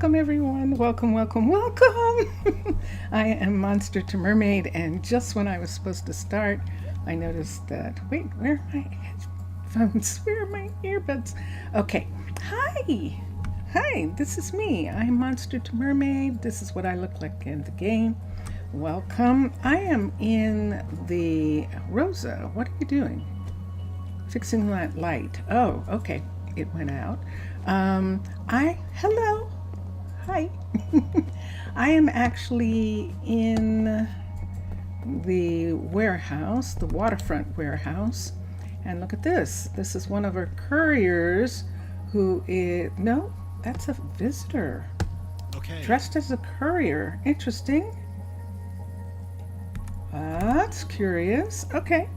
Welcome everyone, welcome. I am Monster to Mermaid, and just when I was supposed to start, I noticed that, wait, where are my headphones? Where are my earbuds? Okay, hi, this is me. I'm Monster to Mermaid. This is what I look like in the game. Welcome. I am in the Rosa. What are you doing? Fixing that light. Oh, okay. It went out. Hello. Hi. I am actually in the warehouse, the waterfront warehouse. And look at this. This is one of our couriers who is, no, that's a visitor. Okay. Dressed as a courier. Interesting. That's curious. Okay.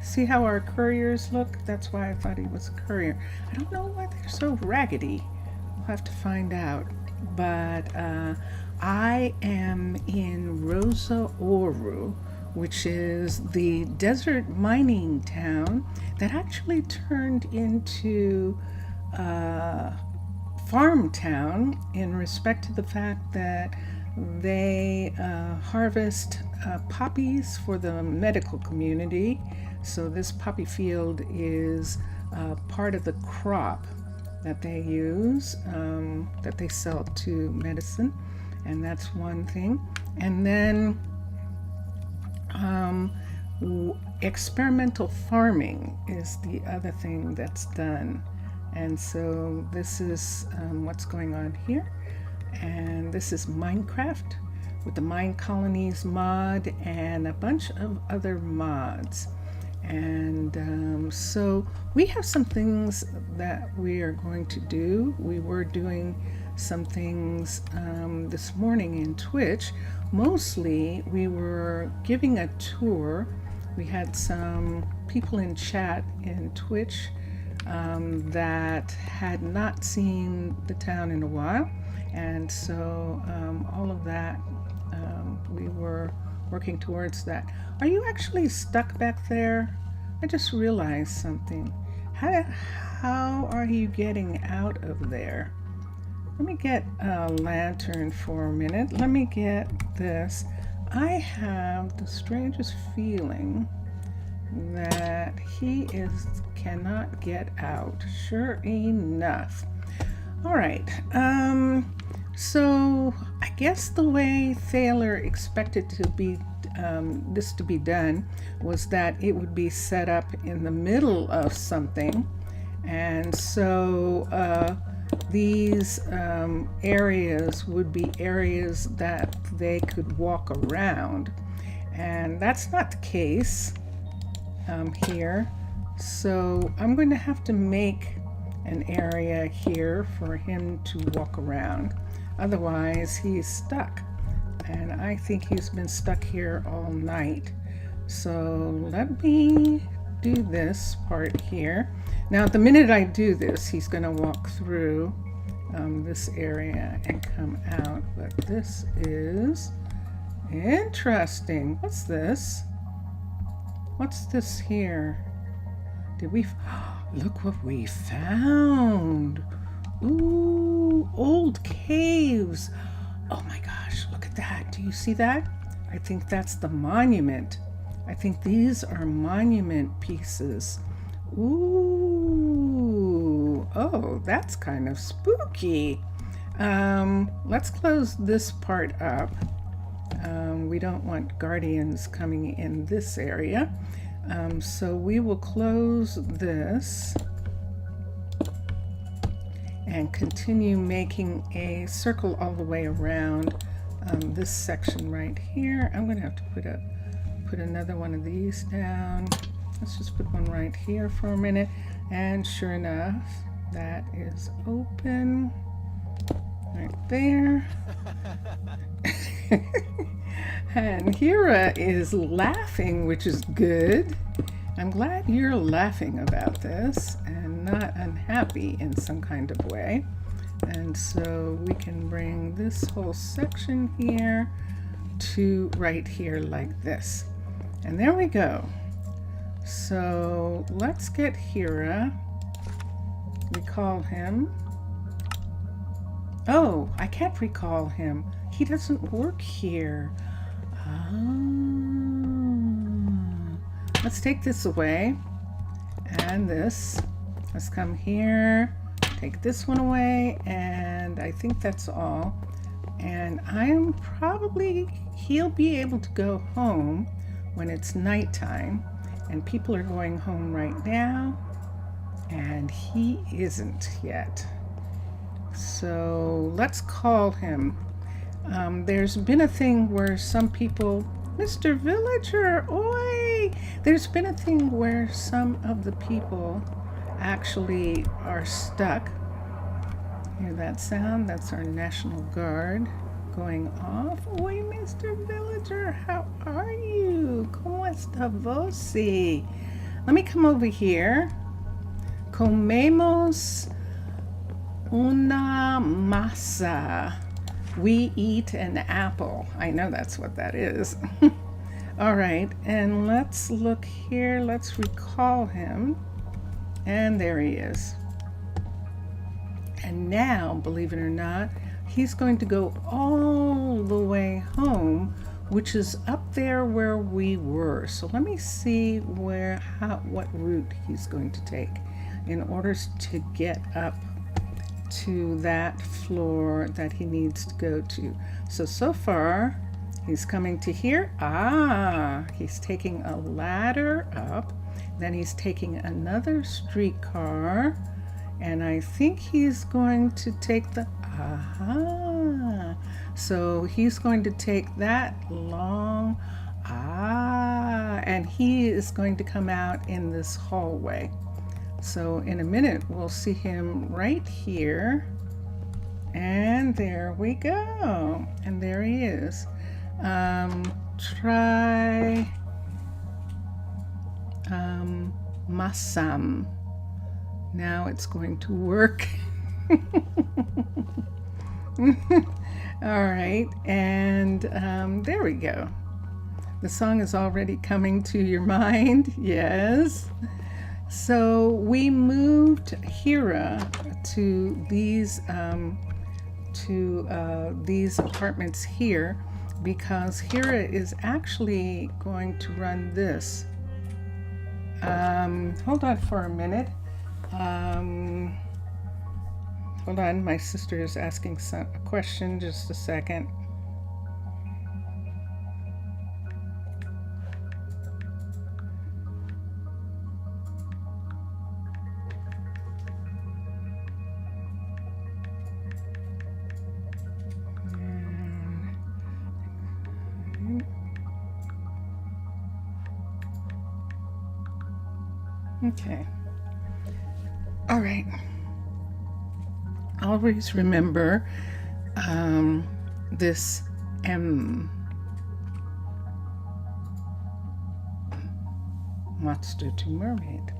See how our couriers look? That's why I thought he was a courier. I don't know why they're so raggedy. We'll have to find out. But I am in Rosa Ouro, which is the desert mining town that actually turned into a farm town in respect to the fact that they harvest poppies for the medical community. So this poppy field is part of the crop that they use, that they sell to medicine, and that's one thing. And then experimental farming is the other thing that's done. And so this is what's going on here. And this is Minecraft with the Minecolonies mod and a bunch of other mods. And so we have some things that we are going to do. We were doing some things this morning in Twitch. Mostly we were giving a tour. We had some people in chat in Twitch that had not seen the town in a while. And so all of that, we were working towards that. Are you actually stuck back there? I just realized something. How are you getting out of there? Let me get a lantern for a minute. Let me get this. I have the strangest feeling that he cannot get out. Sure enough. All right. So I guess the way Thaler expected to be this to be done was that it would be set up in the middle of something, and so these areas would be areas that they could walk around, and that's not the case here. So I'm going to have to make an area here for him to walk around. Otherwise, he's stuck. And I think he's been stuck here all night. So let me do this part here. Now, the minute I do this, he's going to walk through this area and come out. But this is interesting. What's this? What's this here? Did we... Look what we found. Ooh, old caves. Oh my gosh, look at that. Do you see that? I think that's the monument. I think these are monument pieces. Ooh, oh, that's kind of spooky. Let's close this part up. We don't want guardians coming in this area. So we will close this and continue making a circle all the way around this section right here. I'm going to have to put another one of these down. Let's just put one right here for a minute. And sure enough, that is open right there. And Hira is laughing, which is good. I'm glad you're laughing about this and not unhappy in some kind of way. And so we can bring this whole section here to right here like this. And there we go. So let's get Hira. We call him Oh, I can't recall him. He doesn't work here. Let's take this away. And this. Let's come here. Take this one away. And I think that's all. And he'll be able to go home when it's nighttime. And people are going home right now. And he isn't yet. So let's call him. There's been a thing where some people, Mr. Villager, oi! There's been a thing where some of the people actually are stuck. Hear that sound? That's our National Guard going off. Oi, Mr. Villager, how are you? ¿Cómo está você? Let me come over here. Comemos una masa. We eat an apple. I know that's what that is. All right, and let's look here. Let's recall him. And there he is. And now, believe it or not, he's going to go all the way home, which is up there where we were. So let me see what route he's going to take in order to get up to that floor that he needs to go to. So far, he's coming to here. He's taking a ladder up. Then he's taking another streetcar. And I think he's going to take so he's going to take that long, and he is going to come out in this hallway. So in a minute, we'll see him right here. And there we go. And there he is. Try masam. Now it's going to work. All right. And there we go. The song is already coming to your mind. Yes. So we moved Hira to these apartments here because Hira is actually going to run this. Hold on for a minute. Hold on, my sister is asking a question. Just a second. Okay. All right. Always remember this M. Monster to mermaid.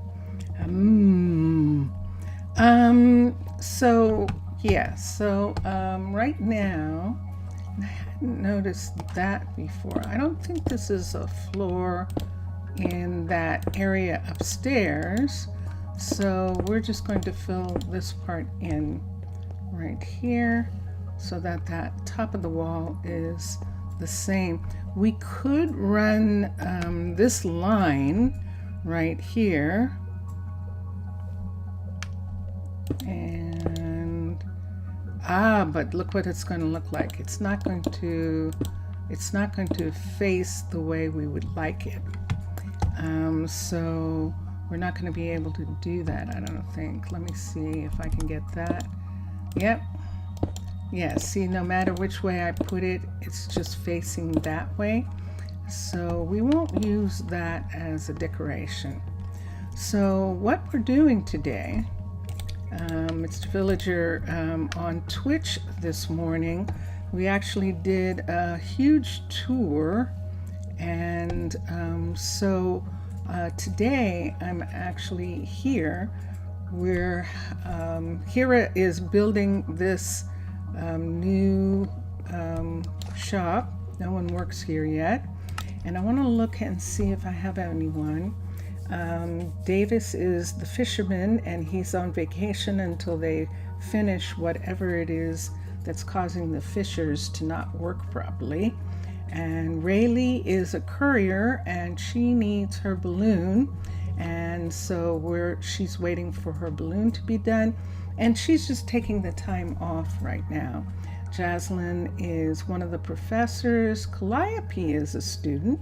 So yeah. So right now, I hadn't noticed that before. I don't think this is a floor in that area upstairs. So we're just going to fill this part in right here so that that top of the wall is the same. We could run this line right here, and but look what it's going to look like. It's not going to face the way we would like it. So we're not going to be able to do that, I don't think. Let me see if I can get that. Yep. Yeah, see, no matter which way I put it, it's just facing that way. So we won't use that as a decoration. So what we're doing today, Mr. Villager, on Twitch this morning, we actually did a huge tour. And so today I'm actually here where Hira is building this new shop. No one works here yet. And I want to look and see if I have anyone. Davis is the fisherman and he's on vacation until they finish whatever it is that's causing the fissures to not work properly. And Rayleigh is a courier and she needs her balloon. And so she's waiting for her balloon to be done. And she's just taking the time off right now. Jaslyn is one of the professors. Calliope is a student.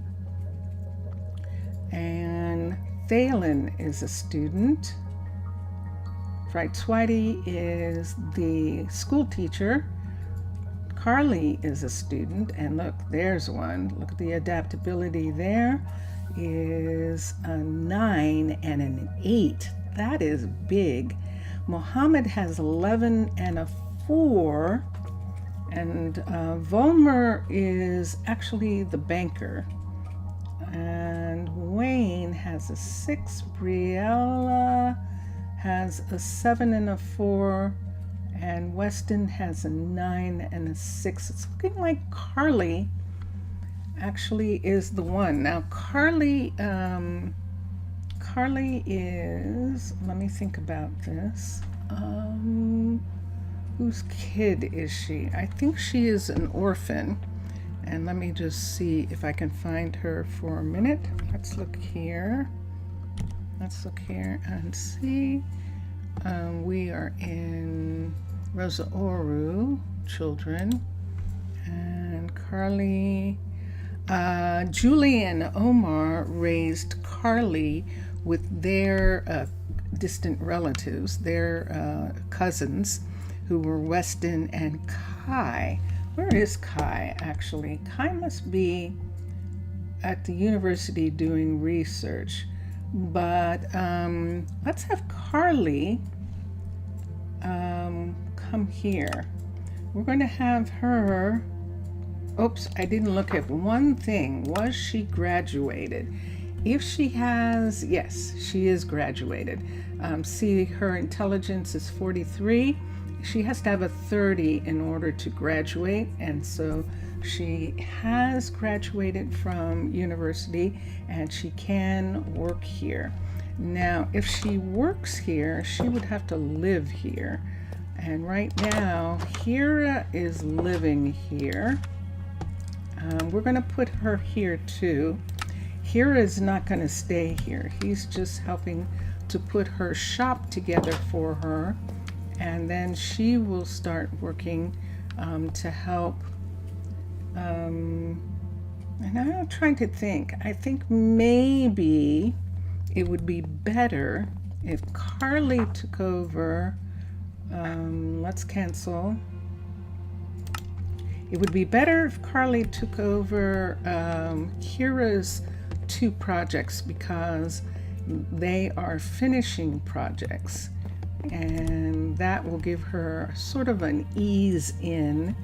And Thalen is a student. Whitey is the school teacher. Carly is a student, and look, there's one. Look at the adaptability there. Is a 9 and an 8. That is big. Mohammed has 11 and a 4. And Volmer is actually the banker. And Wayne has a 6. Briella has a 7 and a 4. And Weston has a 9 and a 6. It's looking like Carly actually is the one. Now Carly is, let me think about this. Whose kid is she? I think she is an orphan. And let me just see if I can find her for a minute. Let's look here. Let's look here and see. We are in Rosa Ouro, children, and Carly. Julie and Omar raised Carly with their distant relatives, their cousins, who were Weston and Kai. Where is Kai, actually? Kai must be at the university doing research. But let's have Carly come here. We're going to have her. Oops, I didn't look at one thing. Was she graduated? If she has, yes, she is graduated. See, her intelligence is 43. She has to have a 30 in order to graduate, and so she has graduated from university and she can work here. Now, if she works here, she would have to live here. And right now, Hira is living here. We're going to put her here too. Hira is not going to stay here. He's just helping to put her shop together for her. And then she will start working to help. And I'm trying to think. I think maybe it would be better if Carly took over. Let's cancel. It would be better if Carly took over Kira's 2 projects because they are finishing projects. And that will give her sort of an ease in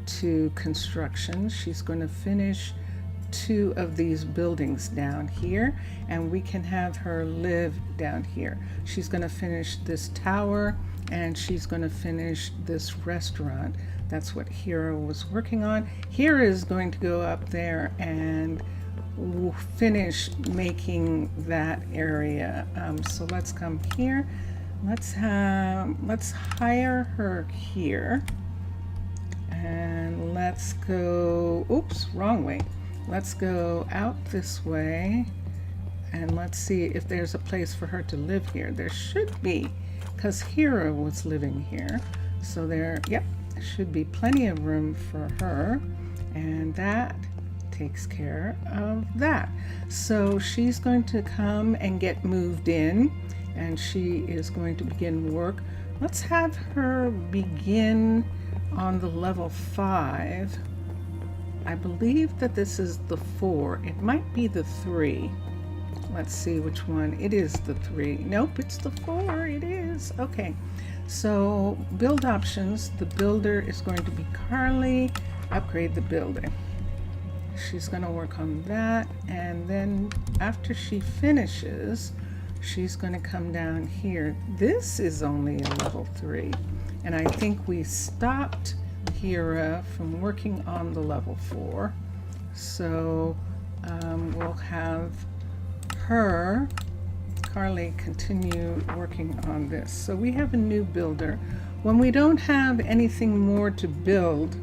to construction. She's going to finish 2 of these buildings down here, and we can have her live down here. She's going to finish this tower, and she's going to finish this restaurant. That's what Hira was working on. Hira is going to go up there and finish making that area. So let's come here. Let's hire her here, and let's go, oops, wrong way. Let's go out this way, and let's see if there's a place for her to live here. There should be, because Hira was living here. So there should be plenty of room for her, and that takes care of that. So she's going to come and get moved in, and she is going to begin work. Let's have her begin on the level 5. I believe that this is the 4. It might be the 3. Let's see which one. It is the 3. Nope, it's the 4. It is. Okay. So build options. The builder is going to be Carly. Upgrade the building. She's going to work on that, and then after she finishes, she's going to come down here. This is only a level 3, and I think we stopped Hira from working on the level 4. So we'll have her Carly continue working on this. So we have a new builder. When we don't have anything more to build,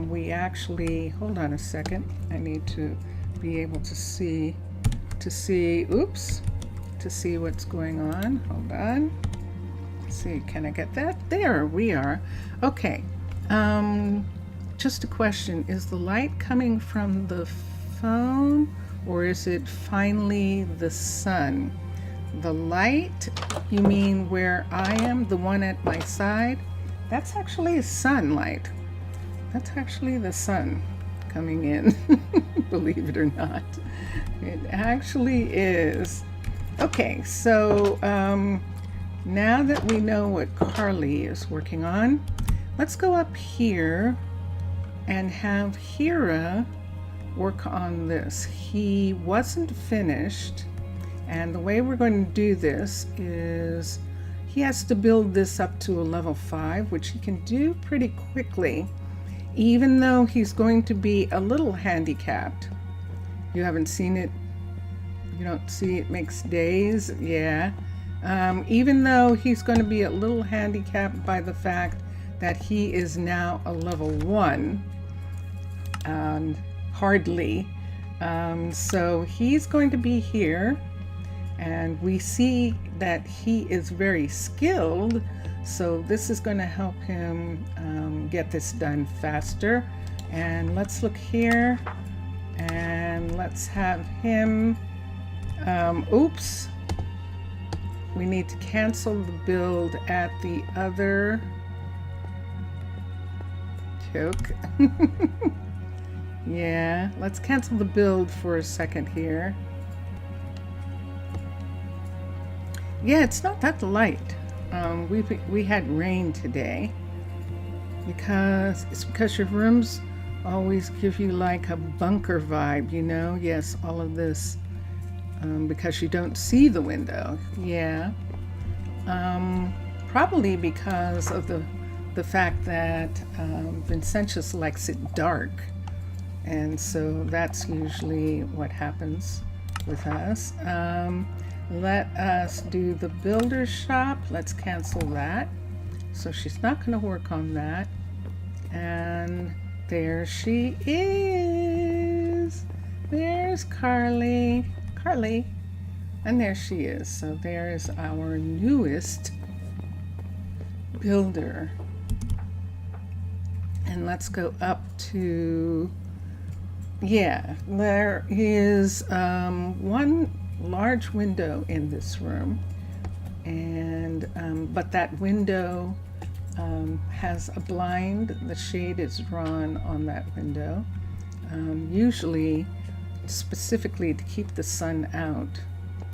we actually, hold on a second, I need to be able to see what's going on. Hold on. Let's see, can I get that? There we are. Okay. Just a question, is the light coming from the phone or is it finally the sun? The light, you mean where I am, the one at my side? That's actually sunlight. That's actually the sun coming in, believe it or not. It actually is. Okay, so now that we know what Carly is working on, let's go up here and have Hira work on this. He wasn't finished, and the way we're going to do this is he has to build this up to a level 5, which he can do pretty quickly, even though he's going to be a little handicapped. You haven't seen it? You don't see it makes days? Yeah. Even though he's going to be a little handicapped by the fact that he is now a level 1, hardly. So he's going to be here, and we see that he is very skilled, so this is going to help him get this done faster. And let's look here, and let's have him, oops, we need to cancel the build at the other joke. Yeah, let's cancel the build for a second here. Yeah, it's not that light. We had rain today because your rooms always give you like a bunker vibe, you know? Yes, all of this because you don't see the window. Yeah, probably because of the fact that Vincentius likes it dark. And so that's usually what happens with us. Let us do the builder shop. Let's cancel that. So she's not going to work on that. And there she is. There's Carly. And there she is. So there's our newest builder. And let's go up to... Yeah, there is one large window in this room, and but that window has a blind. The shade is drawn on that window, usually specifically to keep the sun out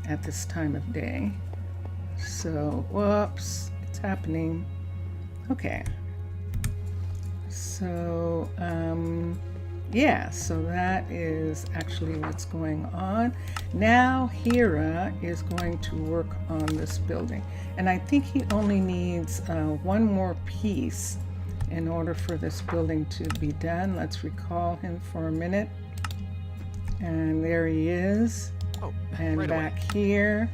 at this time of day. So, whoops, it's happening. Okay. So, yeah, so that is actually what's going on. Now Hira is going to work on this building. And I think he only needs one more piece in order for this building to be done. Let's recall him for a minute. And there he is. Oh, and right back away. Here,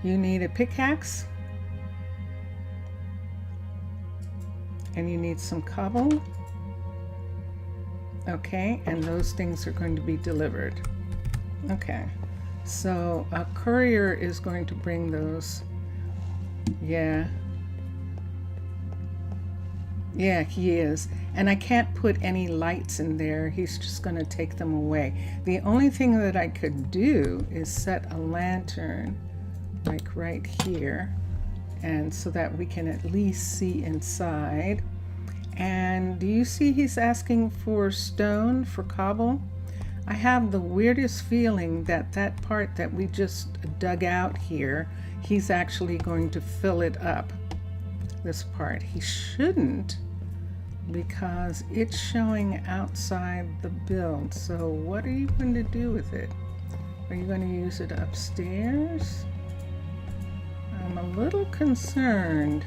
you need a pickaxe. And you need some cobble. Okay, and those things are going to be delivered. Okay, so a courier is going to bring those. Yeah, he is. And I can't put any lights in there. He's just going to take them away. The only thing that I could do is set a lantern like right here, and so that we can at least see inside. And do you see he's asking for stone, for cobble? I have the weirdest feeling that that part that we just dug out here, he's actually going to fill it up. This part. He shouldn't, because it's showing outside the build. So what are you going to do with it? Are you going to use it upstairs? I'm a little concerned.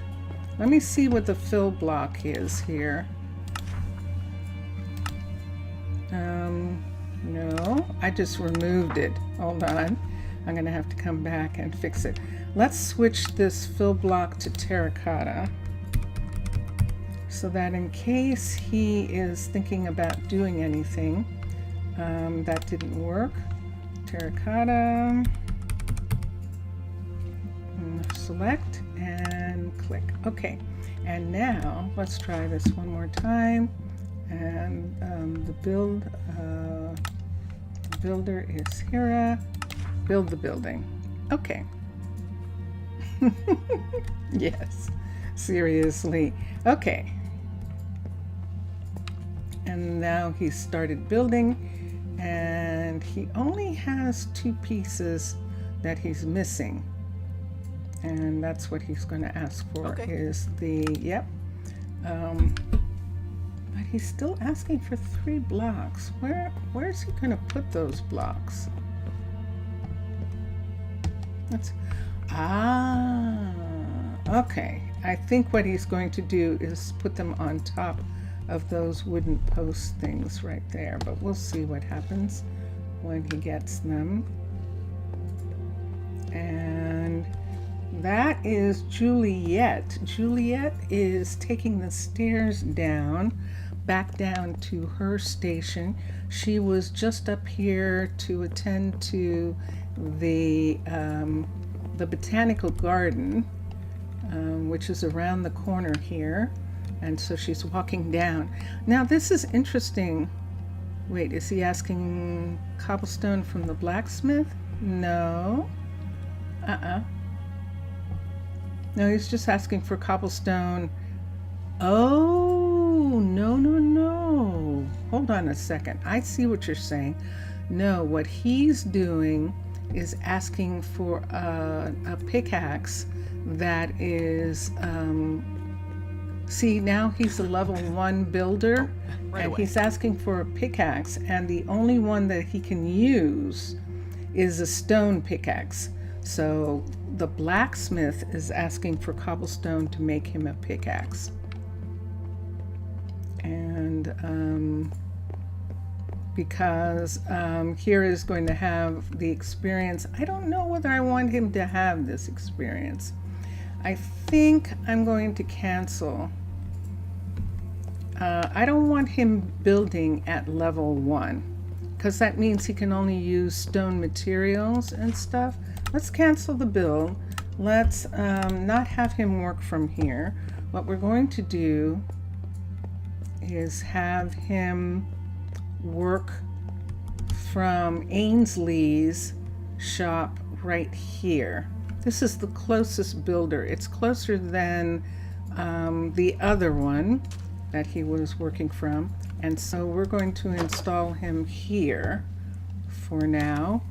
Let me see what the fill block is here. No, I just removed it. Hold on. I'm going to have to come back and fix it. Let's switch this fill block to terracotta so that in case he is thinking about doing anything, that didn't work. Terracotta, select and click. Okay, and now let's try this one more time. And the builder is here. Build the building. Okay. Yes, seriously. Okay. And now he started building, and he only has 2 pieces that he's missing. And that's what he's going to ask for, is the, yep. But he's still asking for 3 blocks. Where's he going to put those blocks? Okay. I think what he's going to do is put them on top of those wooden post things right there, but we'll see what happens when he gets them. And that is Juliet. Juliet is taking the stairs down, back down to her station. She was just up here to attend to the botanical garden, which is around the corner here, and so she's walking down. Now this is interesting. Wait, is he asking cobblestone from the blacksmith? No. No, he's just asking for cobblestone. Oh, no. Hold on a second. I see what you're saying. No, what he's doing is asking for a pickaxe that is, see, now he's a level 1 builder, and he's asking for a pickaxe, and the only one that he can use is a stone pickaxe. So the blacksmith is asking for cobblestone to make him a pickaxe. And because here is going to have the experience. I don't know whether I want him to have this experience. I think I'm going to cancel. I don't want him building at level 1, because that means he can only use stone materials and stuff. Let's cancel the build. Let's not have him work from here. What we're going to do is have him work from Ainsley's shop right here. This is the closest builder. It's closer than the other one that he was working from. And so we're going to install him here for now.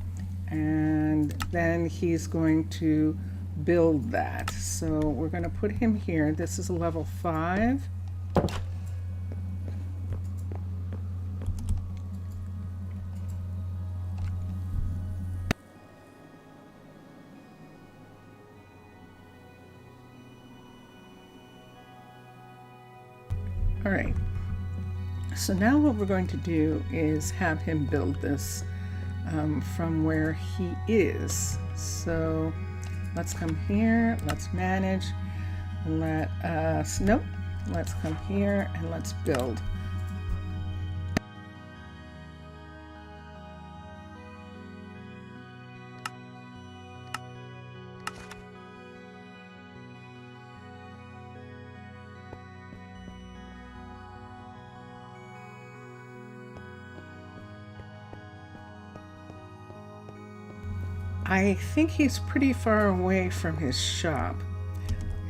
And then he's going to build that. So we're going to put him here. This is a level 5. All right, so now what we're going to do is have him build this from where he is. So let's come here, let's manage, let's come here and let's build. I think he's pretty far away from his shop,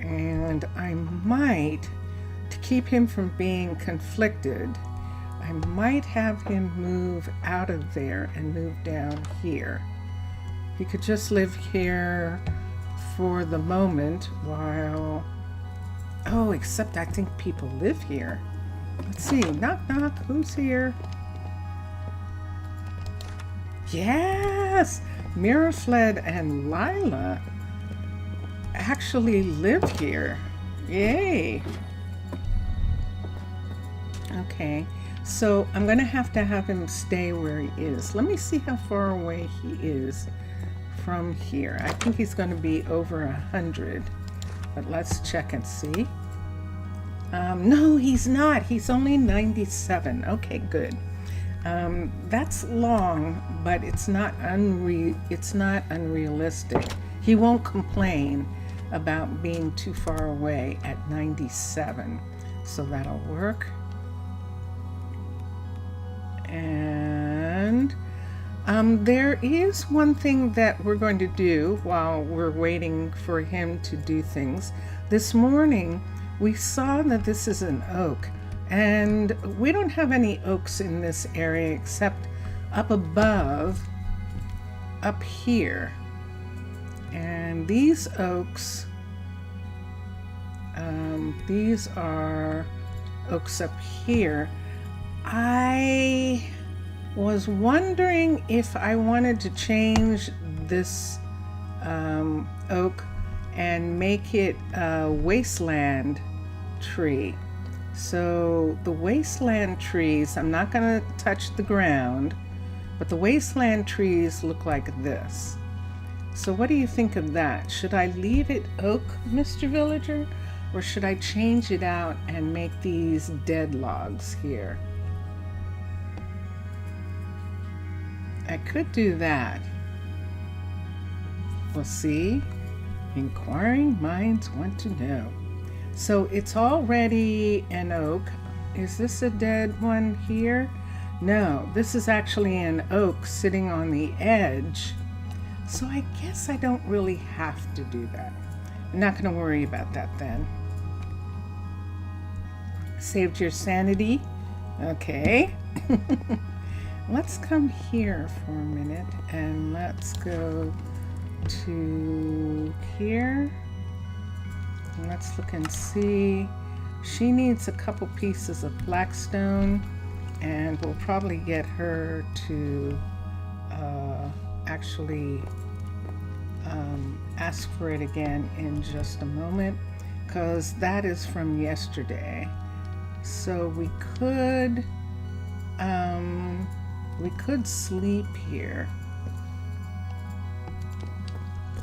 and I might, to keep him from being conflicted, I might have him move out of there and move down here. He could just live here for the moment while, oh, except I think people live here. Let's see, knock knock, who's here? Yes! Mirafled and Lila actually live here. Yay! Okay, so I'm going to have him stay where he is. Let me see how far away he is from here? I think he's going to be over 100, but let's check and see. No, he's not. He's only 97. Okay, good. That's long, but it's not unrealistic. He won't complain about being too far away at 97, so that'll work. And there is one thing that we're going to do while we're waiting for him to do things. This morning we saw that this is an oak, and we don't have any oaks in this area except up above, up here. And these oaks, these are oaks up here. I was wondering if I wanted to change this oak and make it a wasteland tree. So the wasteland trees, I'm not going to touch the ground, but the wasteland trees look like this. So what do you think of that? Should I leave it oak, Mr. Villager, or should I change it out and make these dead logs here? I could do that. We'll see. Inquiring minds want to know. So it's already an oak. Is this a dead one here? No, this is actually an oak sitting on the edge. So I guess I don't really have to do that. I'm not going to worry about that then. Saved your sanity? Okay. Let's come here for a minute and let's go to here. And let's look and see. She needs a couple pieces of blackstone, and we'll probably get her to actually ask for it again in just a moment, because that is from yesterday. So we could sleep here.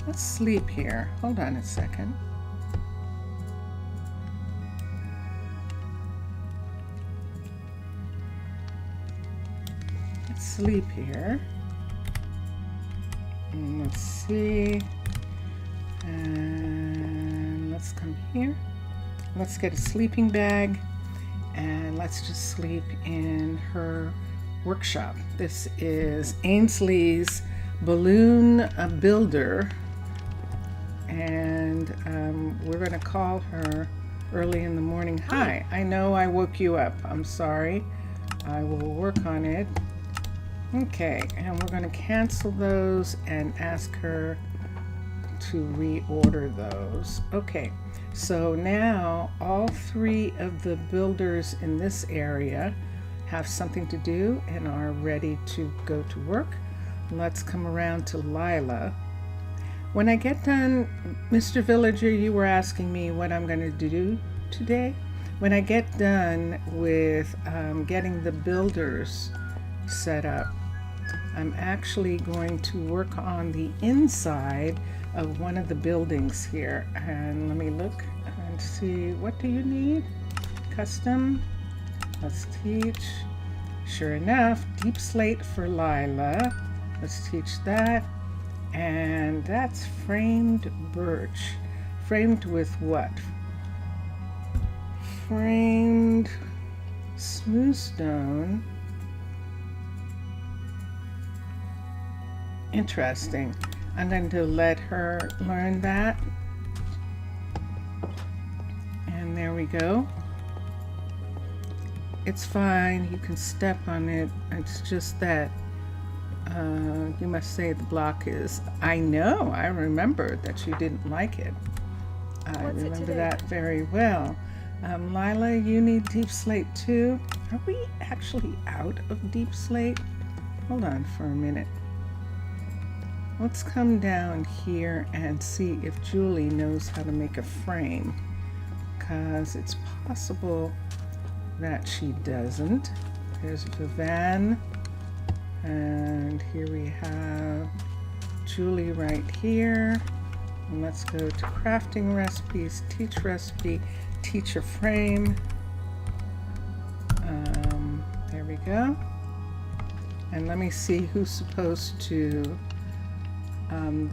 Let's sleep here. Hold on a second. Let's sleep here. And let's see. And let's come here. Let's get a sleeping bag and let's just sleep in her workshop. This is Ainsley's balloon builder, and we're going to call her early in the morning. Hi, I know I woke you up. I'm sorry. I will work on it. Okay, and we're going to cancel those and ask her to reorder those. Okay, so now all three of the builders in this area have something to do and are ready to go to work. Let's come around to Lila. When I get done, Mr. Villager, you were asking me what I'm going to do today. When I get done with getting the builders set up, I'm actually going to work on the inside of one of the buildings here. And let me look and see, what do you need? Custom. Let's teach. Sure enough, deep slate for Lila. Let's teach that. And that's framed birch. Framed with what? Framed smooth stone. Interesting. I'm going to let her learn that. And there we go. It's fine. You can step on it. It's just that you must say the block is. I know. I remember that you didn't like it. I remember that very well. Lila, you need deep slate too. Are we actually out of deep slate? Hold on for a minute. Let's come down here and see if Julie knows how to make a frame, because it's possible that she doesn't. There's Vivan, and here we have Julie right here. And let's go to crafting recipes, teach recipe, teach a frame. There we go. And let me see who's supposed to,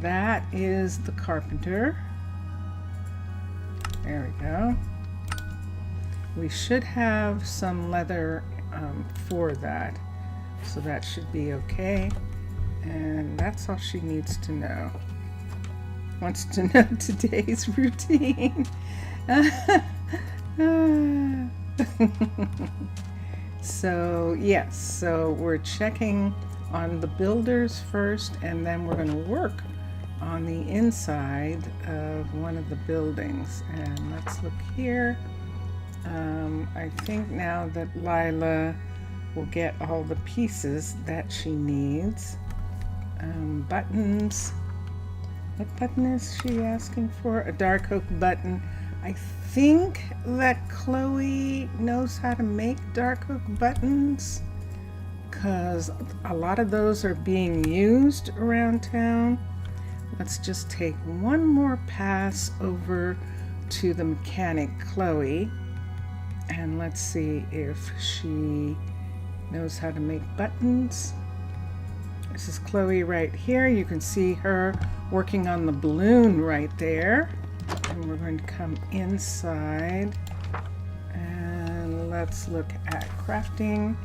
that is the carpenter. There we go. We should have some leather for that, so that should be okay. And that's all she needs to know. Wants to know today's routine. So yes, so we're checking on the builders first, and then we're going to work on the inside of one of the buildings. And let's look here. I think now that Lila will get all the pieces that she needs. Buttons. What button is she asking for? A dark oak button. I think that Chloe knows how to make dark oak buttons, because a lot of those are being used around town. Let's just take one more pass over to the mechanic Chloe, and let's see if she knows how to make buttons. This is Chloe right here. You can see her working on the balloon right there. And we're going to come inside and let's look at crafting.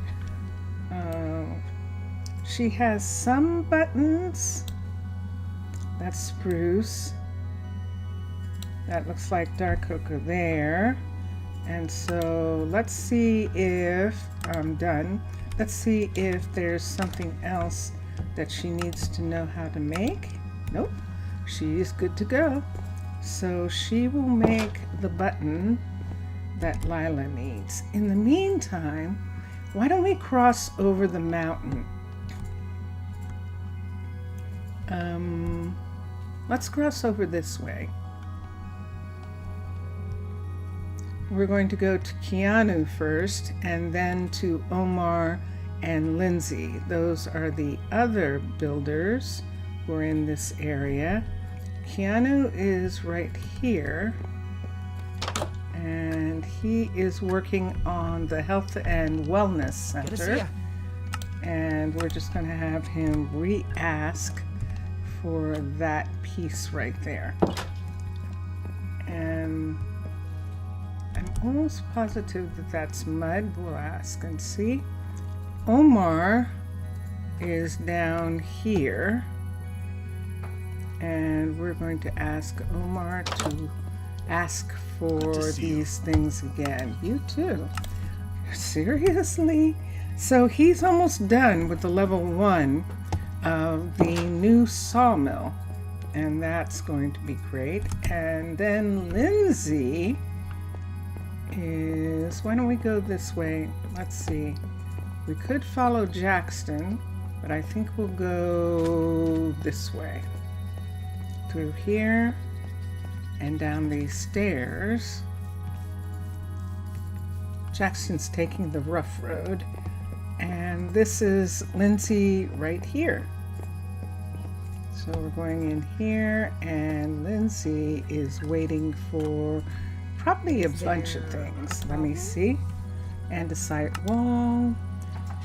She has some buttons. That's spruce. That looks like dark oak there. And so let's see if I'm done. Let's see if there's something else that she needs to know how to make. Nope, she's good to go. So she will make the button that Lila needs. In the meantime, why don't we cross over the mountain? Let's cross over this way. We're going to go to Keanu first, and then to Omar and Lindsay. Those are the other builders who are in this area. Keanu is right here, and he is working on the Health and Wellness Center. And we're just going to have him re-ask for that piece right there. And I'm almost positive that that's mud. We'll ask and see. Omar is down here. And we're going to ask Omar to ask for these things again. You too. Seriously? So he's almost done with the level 1 of the new sawmill. And that's going to be great. And then Lindsay is... Why don't we go this way? Let's see. We could follow Jackson, but I think we'll go this way. Through here and down these stairs. Jackson's taking the rough road, and this is Lindsay right here. So we're going in here, and Lindsay is waiting for probably a bunch of things. Let me see. Andesite wall,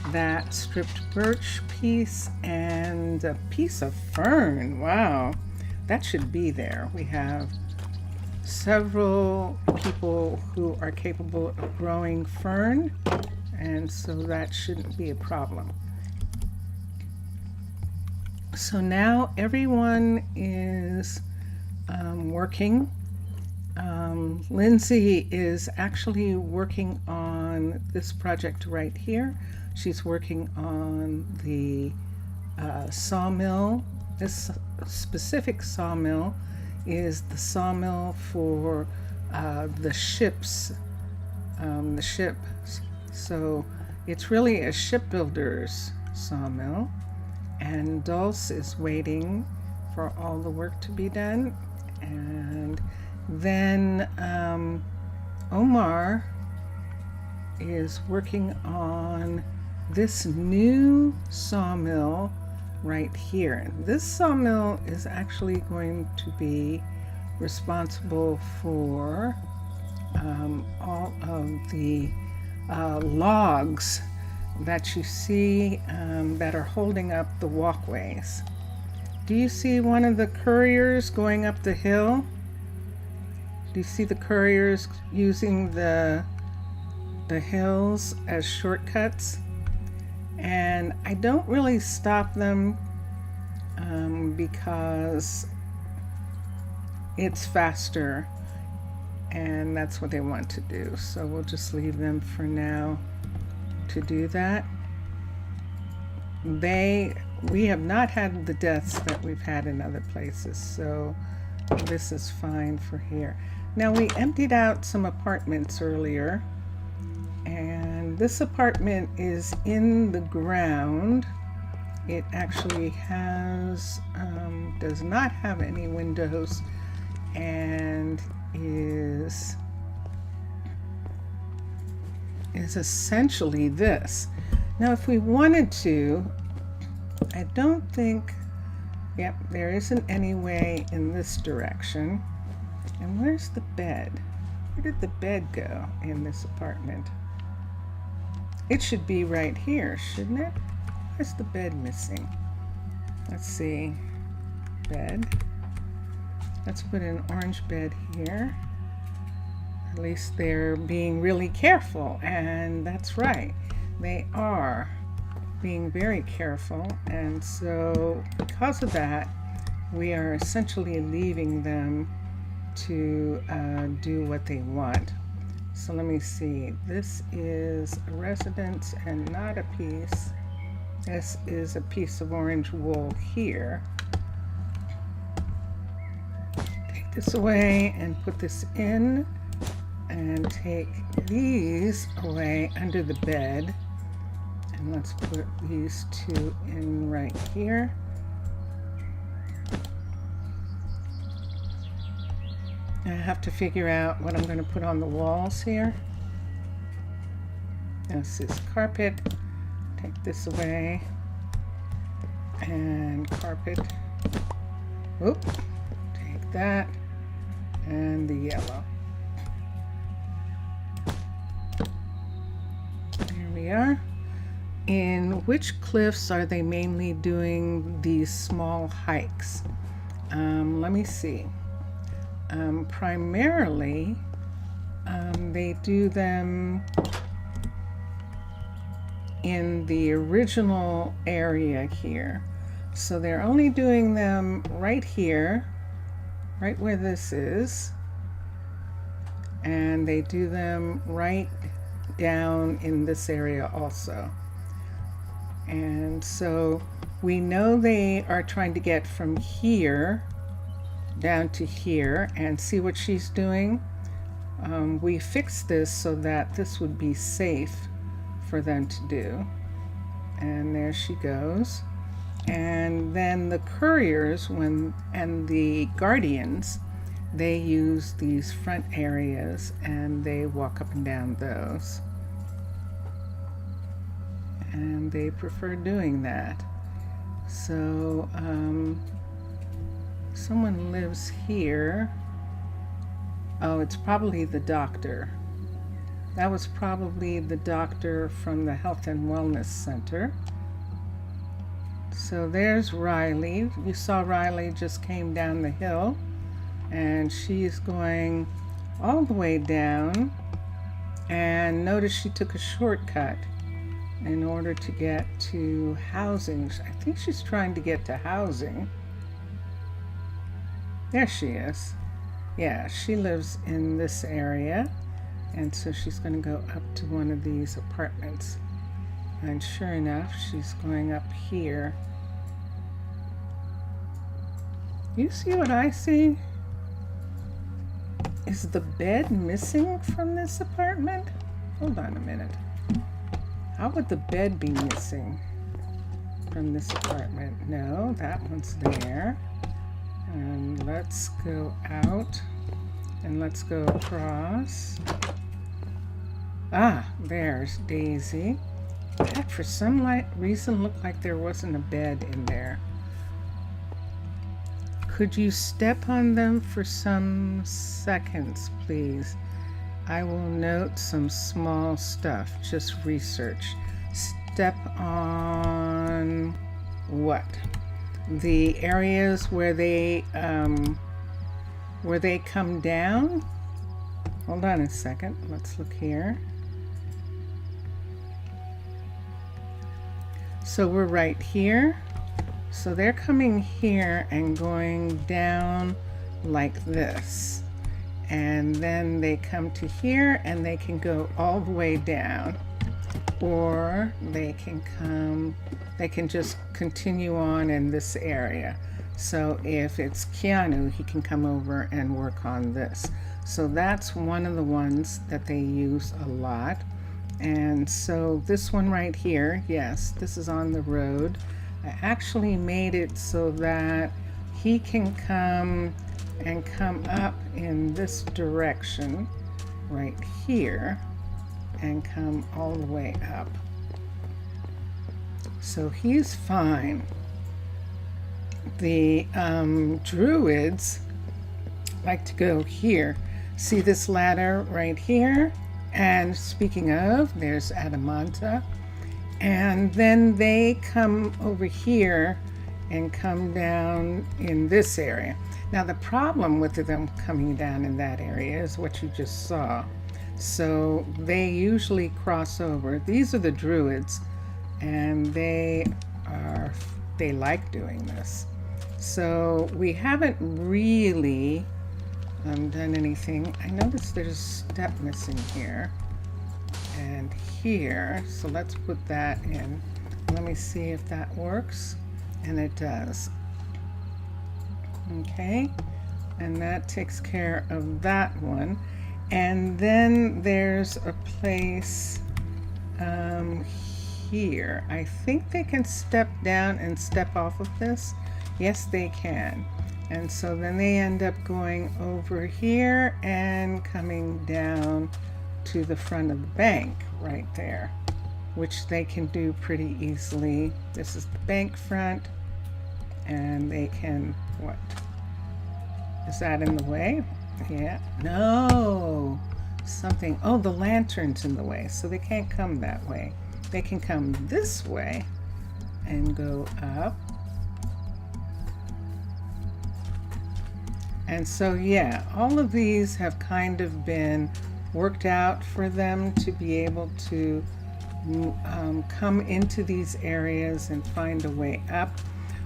that stripped birch piece, and a piece of fern. Wow. That should be there. We have several people who are capable of growing fern, and so that shouldn't be a problem. So now everyone is working. Lindsay is actually working on this project right here. She's working on the sawmill. This specific sawmill is the sawmill for the ships, So it's really a shipbuilder's sawmill. And Dulce is waiting for all the work to be done. And then Omar is working on this new sawmill right here. This sawmill is actually going to be responsible for all of the logs that you see that are holding up the walkways. Do you see one of the couriers going up the hill? Do you see the couriers using the hills as shortcuts? And I don't really stop them because it's faster and that's what they want to do. So we'll just leave them for now to do that. We have not had the deaths that we've had in other places, so this is fine for here. Now, we emptied out some apartments earlier, and this apartment is in the ground. It actually does not have any windows and is essentially this. Now, if we wanted to, I don't think, yep, there isn't any way in this direction. And where's the bed? Where did the bed go in this apartment? It should be right here, shouldn't it? Where's the bed missing? Let's see. Bed. Let's put an orange bed here. At least they're being really careful, and that's right. They are being very careful, and so because of that, we are essentially leaving them to do what they want. So let me see. This is a residence and not a piece. This is a piece of orange wool here. Take this away and put this in, and take these away under the bed. And let's put these two in right here. I have to figure out what I'm going to put on the walls here. This is carpet. Take this away. And carpet. Oop. Take that. And the yellow. There we are. In which cliffs are they mainly doing these small hikes? Let me see. Primarily, they do them in the original area here. So they're only doing them right here, right where this is. And they do them right down in this area also. And so we know they are trying to get from here down to here, and see what she's doing. We fixed this so that this would be safe for them to do. And there she goes. And then the couriers and the guardians, they use these front areas and they walk up and down those. And they prefer doing that. So someone lives here. Oh, it's probably the doctor. That was probably the doctor from the Health and Wellness Center. So there's Riley. You saw Riley just came down the hill, and she's going all the way down. And notice she took a shortcut in order to get to housing. I think she's trying to get to housing. There she is. Yeah, she lives in this area, and so she's going to go up to one of these apartments. And sure enough, she's going up here. You see what I see? Is the bed missing from this apartment? Hold on a minute. How would the bed be missing from this apartment? No, that one's there. And let's go out and let's go across. Ah, there's Daisy. That for some reason looked like there wasn't a bed in there. Could you step on them for some seconds, please? I will note some small stuff, just research. Step on what? The areas where they come down? Hold on a second, let's look here. So we're right here. So they're coming here and going down like this. And then they come to here and they can go all the way down. Or they can just continue on in this area. So if it's Keanu, he can come over and work on this. So that's one of the ones that they use a lot. And so this one right here, yes, this is on the road. I actually made it so that he can come and come up in this direction right here and come all the way up. So he's fine. The druids like to go here. See this ladder right here? And speaking of, there's Adamanta. And then they come over here and come down in this area. Now the problem with them coming down in that area is what you just saw. So they usually cross over. These are the druids, and they like doing this. So we haven't really done anything. I noticed there's a step missing here and here, so let's put that in. Let me see if that works, and it does. Okay, and that takes care of that one. And then there's a place here. I think they can step down and step off of this. Yes, they can. And so then they end up going over here and coming down to the front of the bank right there, which they can do pretty easily. This is the bank front, and they can, what? Is that in the way? Yeah. No. Something. Oh, the lantern's in the way, so they can't come that way. They can come this way and go up. And so, yeah, all of these have kind of been worked out for them to be able to come into these areas and find a way up.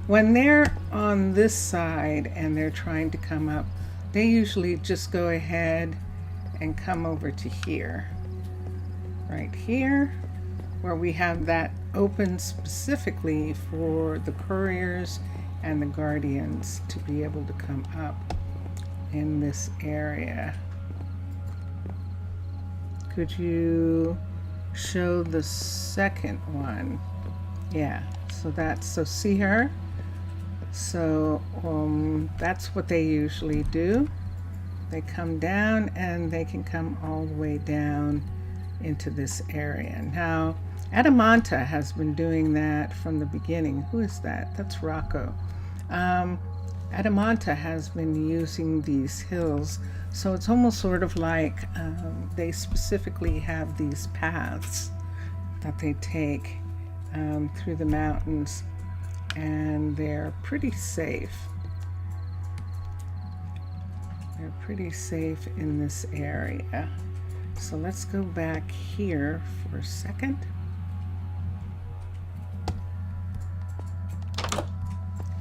When they're on this side and they're trying to come up, they usually just go ahead and come over to here, right here, where we have that open specifically for the couriers and the guardians to be able to come up in this area. Could you show the second one? Yeah, so see her? So that's what they usually do. They come down and they can come all the way down into this area. Now, Adamanta has been doing that from the beginning. Who is that? That's Rocco. Adamanta has been using these hills, so it's almost sort of like they specifically have these paths that they take through the mountains, and they're pretty safe. They're pretty safe in this area. So let's go back here for a second.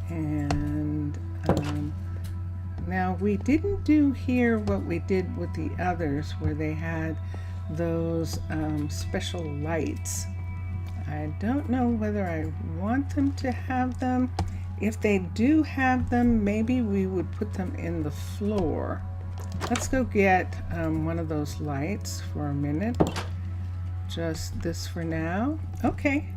And now we didn't do here what we did with the others, where they had those special lights. I don't know whether I want them to have them. If they do have them, maybe we would put them in the floor. Let's go get one of those lights for a minute. Just this for now. Okay.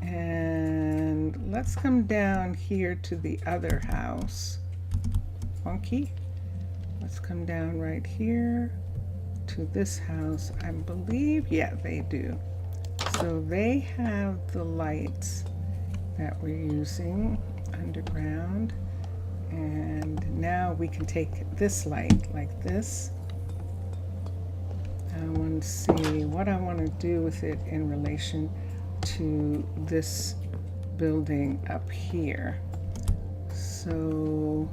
And let's come down here to the other house. Funky. Let's come down right here to this house. I believe, yeah, they do. So they have the lights that we're using underground. And now we can take this light like this. I want to see what I want to do with it in relation to this building up here. So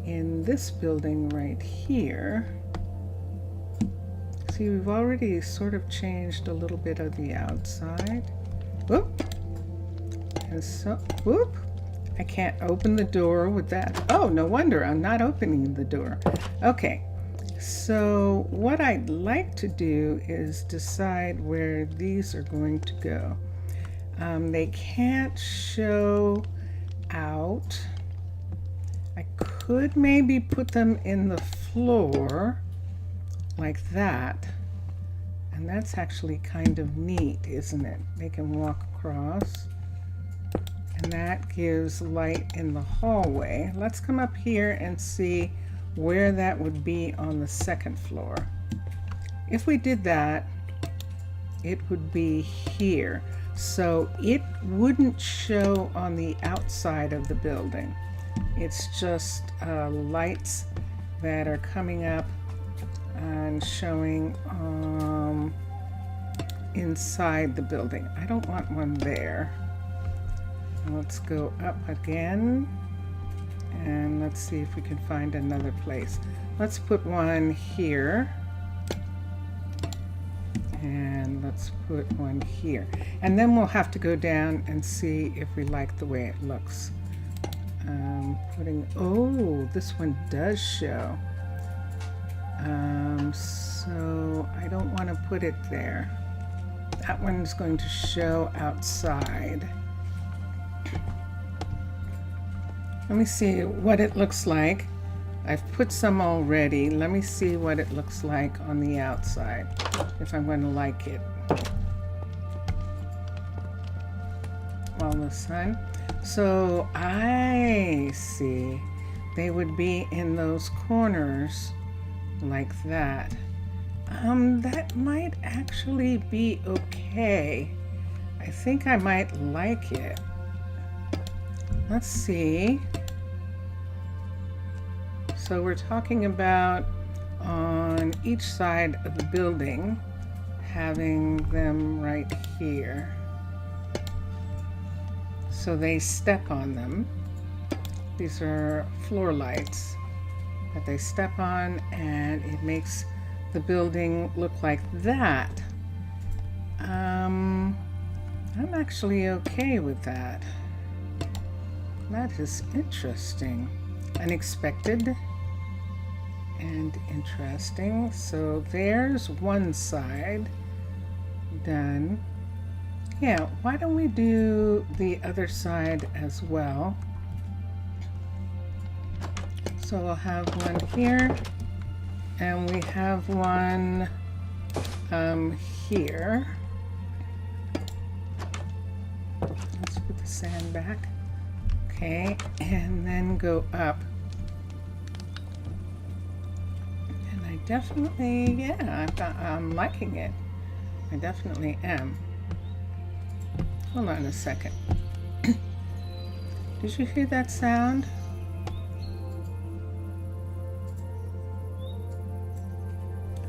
in this building right here, see, we've already sort of changed a little bit of the outside. Whoop. And so, whoop. I can't open the door with that. Oh, no wonder I'm not opening the door. Okay, so what I'd like to do is decide where these are going to go. They can't show out. I could maybe put them in the floor like that. And that's actually kind of neat, isn't it? They can walk across. And that gives light in the hallway. Let's come up here and see where that would be on the second floor. If we did that, it would be here. So it wouldn't show on the outside of the building. It's just lights that are coming up and showing inside the building. I don't want one there. Let's go up again and let's see if we can find another place. Let's put one here and let's put one here, and then we'll have to go down and see if we like the way it looks. Oh, this one does show. So I don't want to put it there. That one's going to show outside. Let me see what it looks like. I've put some already. Let me see what it looks like on the outside, if I'm going to like it. All the sun. So I see they would be in those corners like that. That might actually be okay. I think I might like it. Let's see. So we're talking about on each side of the building, having them right here. So they step on them. These are floor lights that they step on, and it makes the building look like that. I'm actually okay with that. That is interesting. Unexpected and interesting. So there's one side done. Yeah, why don't we do the other side as well? So we'll have one here, and we have one here. Let's put the sand back. Okay, and then go up. And I definitely, yeah, I'm liking it. I definitely am. Hold on a second. Did you hear that sound?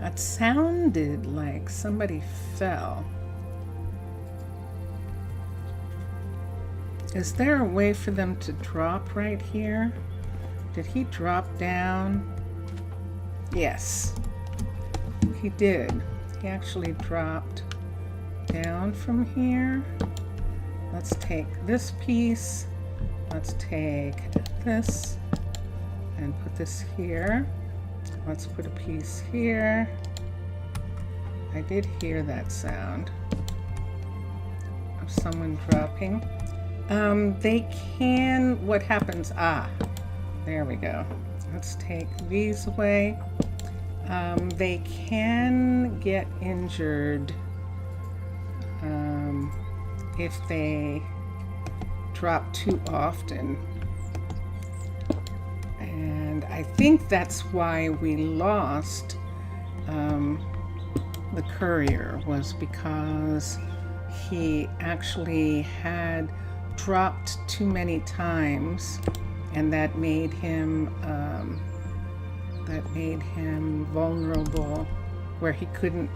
That sounded like somebody fell. Is there a way for them to drop right here? Did he drop down? Yes, he did. He actually dropped down from here. Let's take this piece. Let's take this and put this here. Let's put a piece here. I did hear that sound of someone dropping. They can, what happens? Ah, there we go. Let's take these away. They can get injured if they drop too often. And I think that's why we lost the courier, was because he actually had dropped too many times, and that made him vulnerable, where he couldn't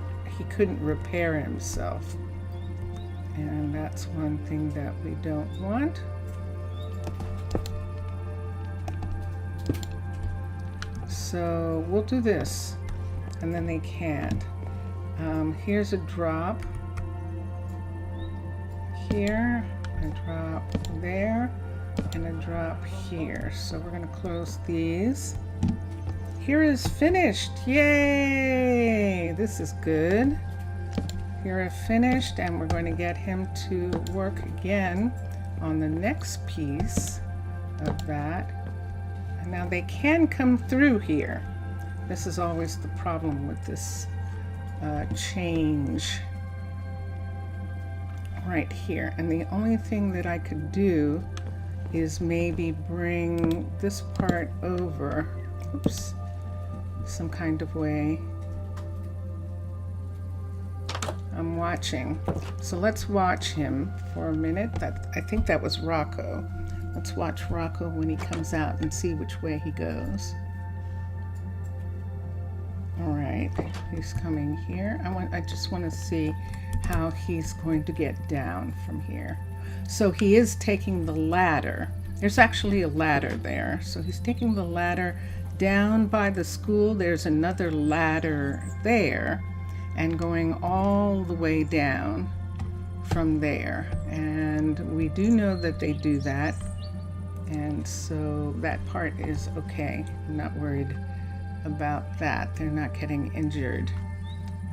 repair himself. And that's one thing that we don't want. So we'll do this, and then they can't. Here's a drop here, a drop there, and a drop here. So we're going to close these. Here is finished. Yay! This is good. Here is finished, and we're going to get him to work again on the next piece of that. And now they can come through here. This is always the problem with this change right here. And the only thing that I could do is maybe bring this part over, oops, some kind of way. I'm watching. So let's watch him for a minute. I think that was Rocco. Let's watch Rocco when he comes out and see which way he goes. All right, he's coming here. I just want to see how he's going to get down from here. So he is taking the ladder. There's actually a ladder there. So he's taking the ladder down by the school. There's another ladder there, and going all the way down from there. And we do know that they do that. And so that part is okay. I'm not worried about that. They're not getting injured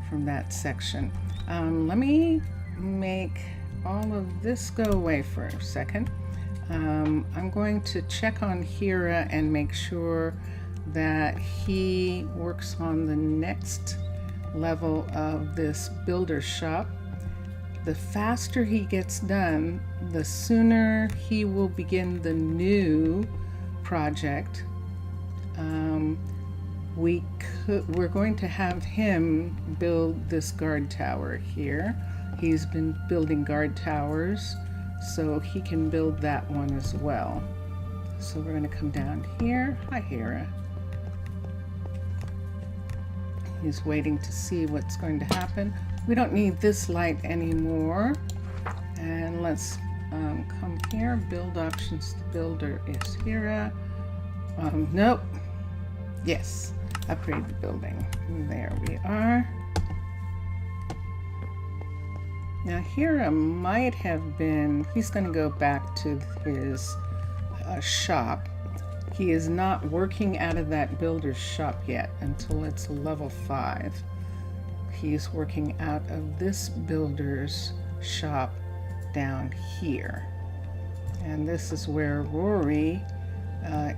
from that section. Let me make all of this go away for a second. I'm going to check on Hira and make sure that he works on the next level of this builder shop. The faster he gets done, the sooner he will begin the new project. We're going to have him build this guard tower here. He's been building guard towers, so he can build that one as well. So we're going to come down here. Hi, Hera. He's waiting to see what's going to happen. We don't need this light anymore. And let's come here. Build options. The builder is Hera. Nope. Yes. Upgrade the building. There we are. Now Hera might have been, he's going to go back to his shop. He is not working out of that builder's shop yet until it's level 5. He's working out of this builder's shop down here. And this is where Rory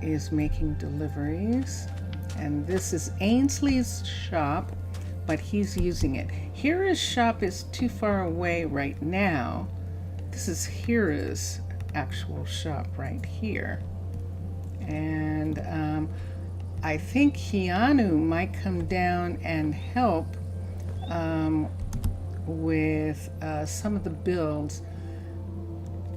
is making deliveries. And this is Ainsley's shop, but he's using it. Hira's shop is too far away right now. This is Hira's actual shop right here. And I think Keanu might come down and help with some of the builds.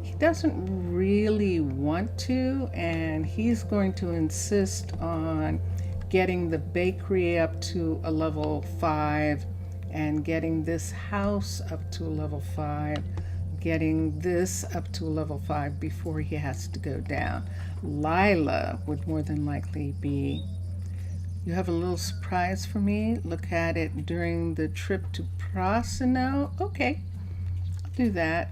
He doesn't really want to, and he's going to insist on getting the bakery up to a level 5 and getting this house up to a level 5, getting this up to a level 5 before he has to go down. Lila would more than likely be, you have a little surprise for me? Look at it during the trip to Prasino. Okay, I'll do that.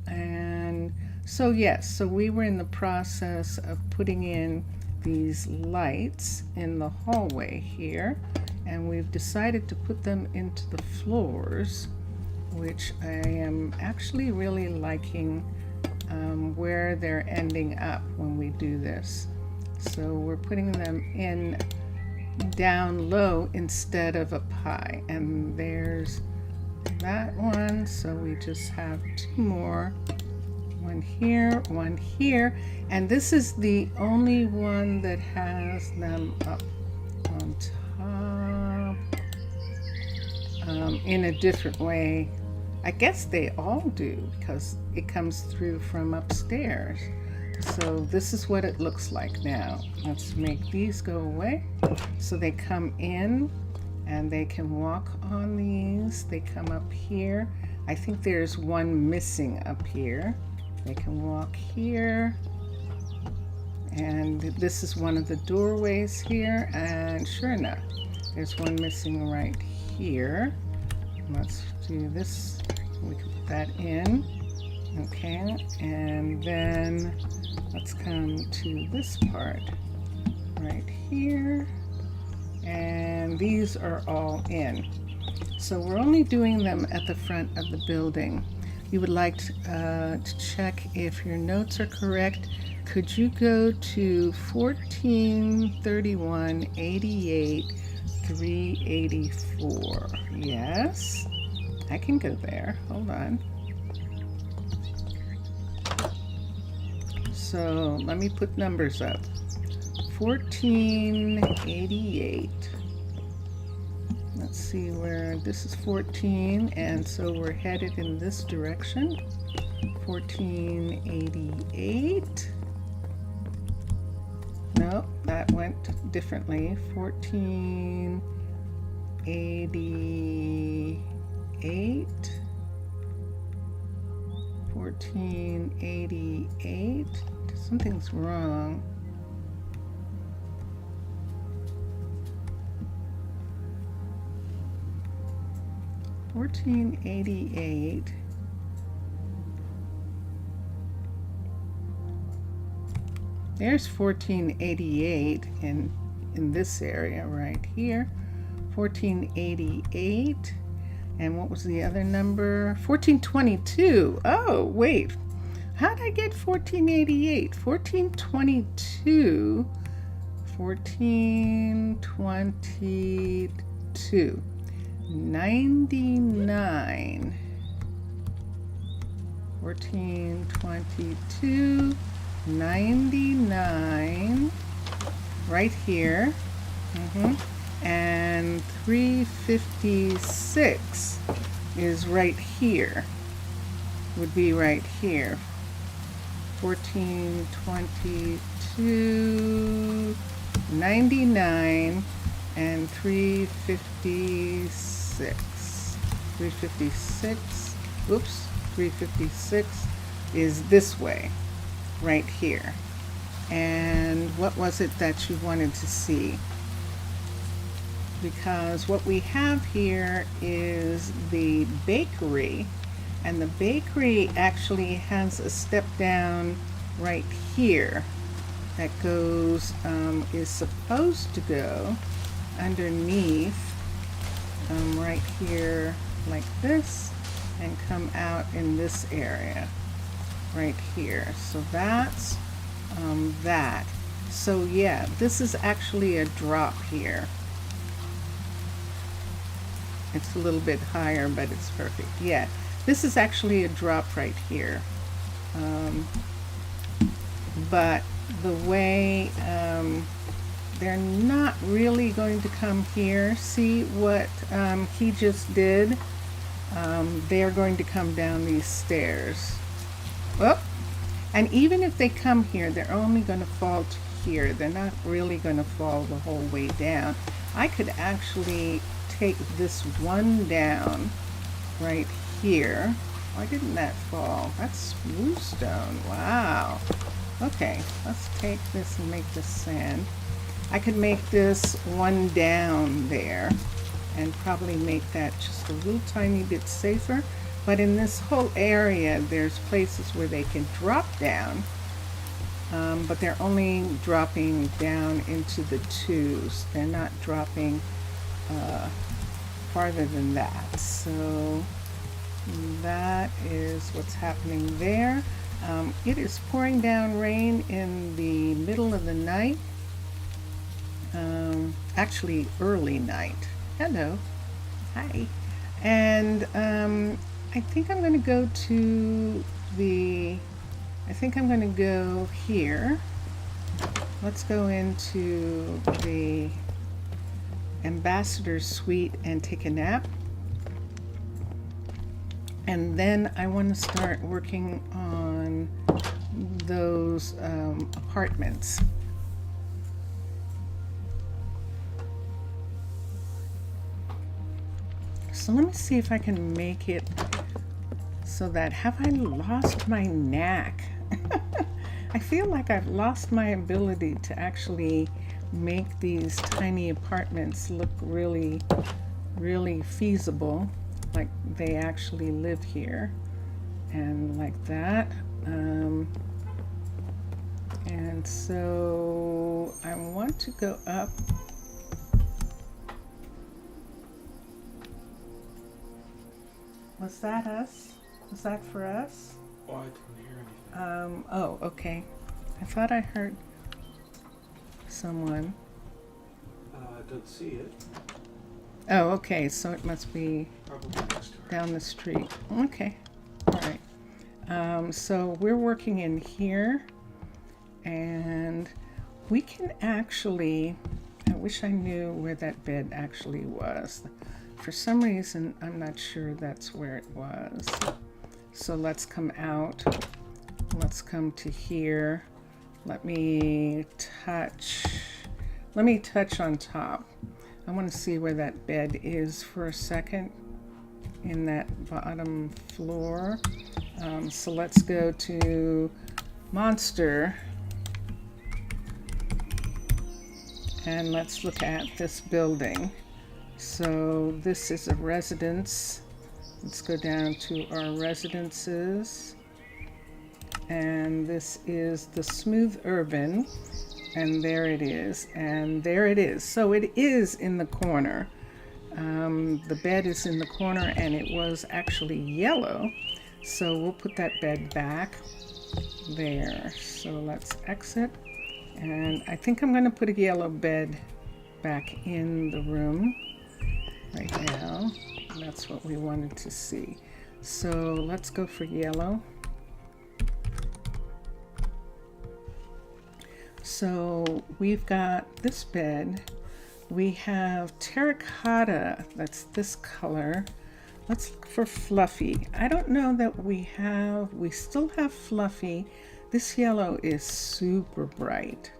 And so yes, so we were in the process of putting in these lights in the hallway here, and we've decided to put them into the floors, which I am actually really liking where they're ending up when we do this. So we're putting them in down low instead of up high, and there's that one. So we just have 2 more, one here, and this is the only one that has them up on top in a different way I guess they all do because it comes through from upstairs. So this is what it looks like now. Let's make these go away. So they come in and they can walk on these. They come up here. I think there's one missing up here. They can walk here. And this is one of the doorways here. And sure enough, there's one missing right here. Let's do this. We can put that in. Okay, and then let's come to this part right here, and these are all in. So we're only doing them at the front of the building. You would like to check if your notes are correct. Could you go to 143188 384? Yes, I can go there. Hold on. So let me put numbers up. 1488. Let's see where this is 14, and so we're headed in this direction. 1488. No, that went differently. 1488. 1488. Something's wrong. $14.88. There's $14.88 in this area right here. $14.88. And what was the other number? $14.22. Oh, wait. How did I get $14.88? $14.22. $14.22. 99. $14.22. 99. Right here. And 356 is right here. Would be right here. 1422 99 and 356 is this way right here. And what was it that you wanted to see? Because what we have here is the bakery, and the bakery actually has a step down right here that goes, is supposed to go underneath right here like this and come out in this area right here. So that's that. So yeah, this is actually a drop here. It's a little bit higher, but it's perfect. Yeah, this is actually a drop right here. But the way they're not really going to come here. See what he just did? They're going to come down these stairs. Well, and even if they come here, they're only going to fall to here. They're not really going to fall the whole way down. I could actually take this one down right here. Why didn't that fall? That's smooth stone. Wow. Okay, let's take this and make this sand. I could make this one down there and probably make that just a little tiny bit safer. But in this whole area, there's places where they can drop down, but they're only dropping down into the twos. They're not dropping farther than that. So that is what's happening there. It is pouring down rain in the middle of the night. Actually early night. Hello. Hi. And I think I'm going to go to I think I'm going to go here. Let's go into the Ambassador Suite and take a nap. And then I want to start working on those apartments. So let me see if I can make it so that, have I lost my knack? I feel like I've lost my ability to actually make these tiny apartments look really, really feasible, like they actually live here, and like that. And so I want to go up. Was that us? Was that for us? Oh, I didn't hear anything. Oh, okay. I thought I heard someone. I don't see it. Oh, okay. So it must be Probably next to her. down the street. Okay. All right. So we're working in here, and we can actually, I wish I knew where that bed actually was. For some reason, I'm not sure that's where it was. So let's come out. Let's come to here. Let me touch on top. I want to see where that bed is for a second in that bottom floor. So let's go to Monster, and let's look at this building. So this is a residence. Let's go down to our residences. And this is the Smooth Urban. And there it is. And there it is. So it is in the corner. The bed is in the corner, and it was actually yellow. So we'll put that bed back there. So let's exit. And I think I'm going to put a yellow bed back in the room right now. That's what we wanted to see. So let's go for yellow. So we've got this bed. We have terracotta, that's this color. Let's look for fluffy. I don't know that we still have fluffy. This yellow is super bright,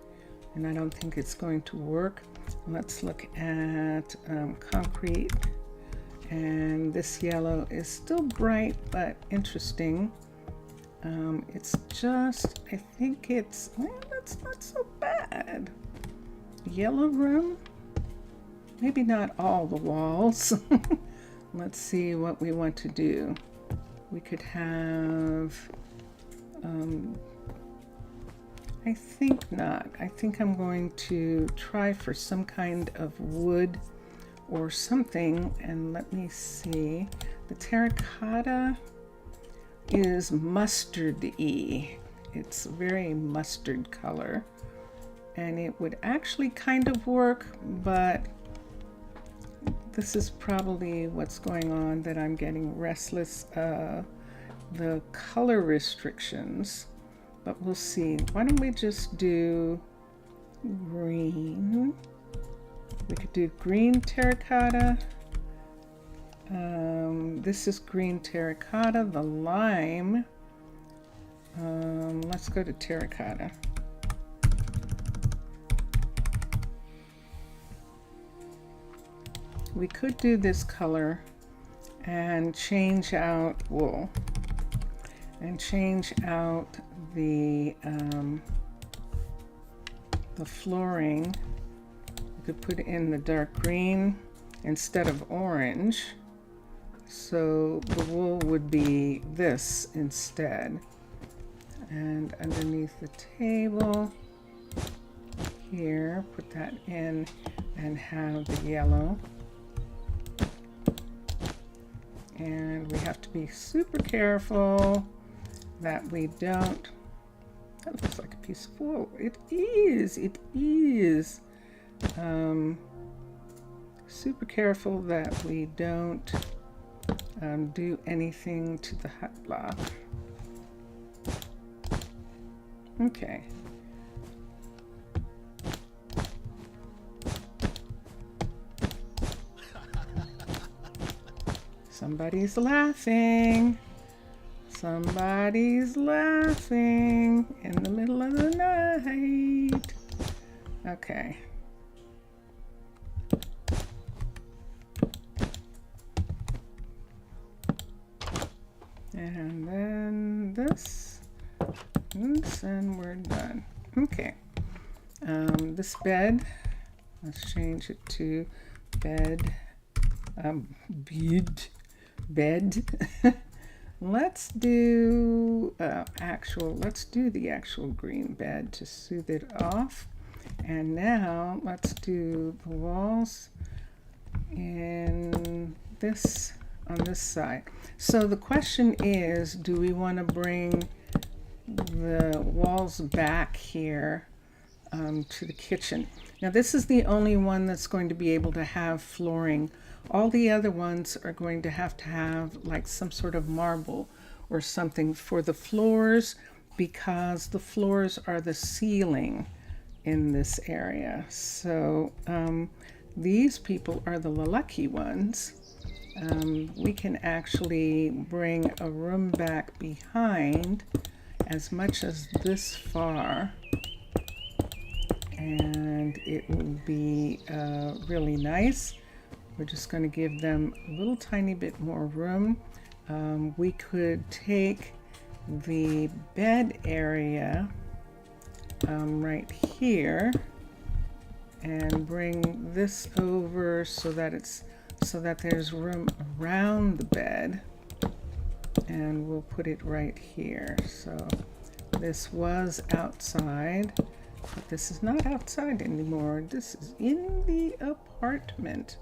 and I don't think it's going to work. Let's look at concrete, and this yellow is still bright but interesting. It's just, I think it's, that's not so bad. Yellow room, maybe not all the walls. Let's see what we want to do. We could have, I think not. I think I'm going to try for some kind of wood or something, and let me see. The terracotta is mustardy. It's very mustard color, and it would actually kind of work, but this is probably what's going on, that I'm getting restless, the color restrictions, but we'll see. Why don't we just do green? We could do green terracotta. This is green terracotta, the lime. Let's go to terracotta. We could do this color and change out wool and change out the flooring. We could put in the dark green instead of orange. So the wool would be this instead. And underneath the table here, put that in and have the yellow. And we have to be super careful that we don't, that looks like a piece of wool. It is. Super careful that we don't do anything to the hot block. Okay. Somebody's laughing. Somebody's laughing in the middle of the night. Okay. And then this, and we're done. Okay. This bed, let's change it to bed. Bed. Let's do let's do the actual green bed to soothe it off. And now let's do the walls in this, on this side. So the question is, do we want to bring the walls back here to the kitchen? Now this is the only one that's going to be able to have flooring. All the other ones are going to have like some sort of marble or something for the floors, because the floors are the ceiling in this area. So these people are the lucky ones. We can actually bring a room back behind as much as this far, and it will be really nice. We're just going to give them a little tiny bit more room. We could take the bed area right here and bring this over so that there's room around the bed, and we'll put it right here. So this was outside, but this is not outside anymore. This is in the apartment.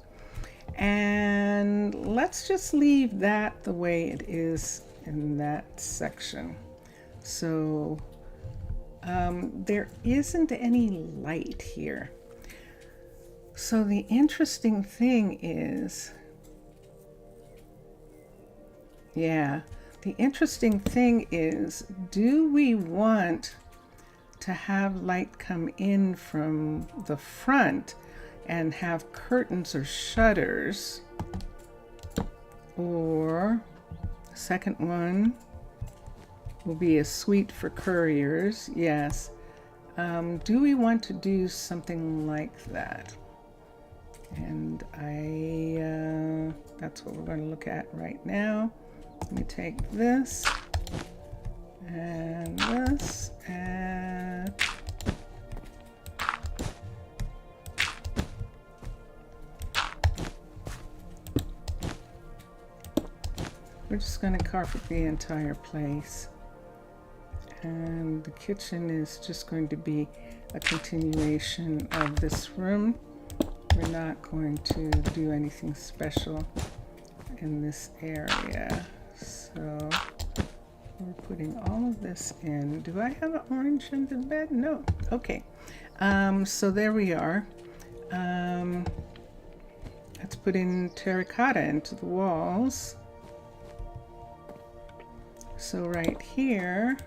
And let's just leave that the way it is in that section. So there isn't any light here. So the interesting thing is, do we want to have light come in from the front and have curtains or shutters? Or the second one will be a suite for couriers. Yes. Do we want to do something like that? And that's what we're going to look at right now. Let me take this and this, and we're just going to carpet the entire place. And the kitchen is just going to be a continuation of this room. We're not going to do anything special in this area. So we're putting all of this in. Do I have an orange in the bed? No. Okay. So there we are. Let's put in terracotta into the walls. So right here,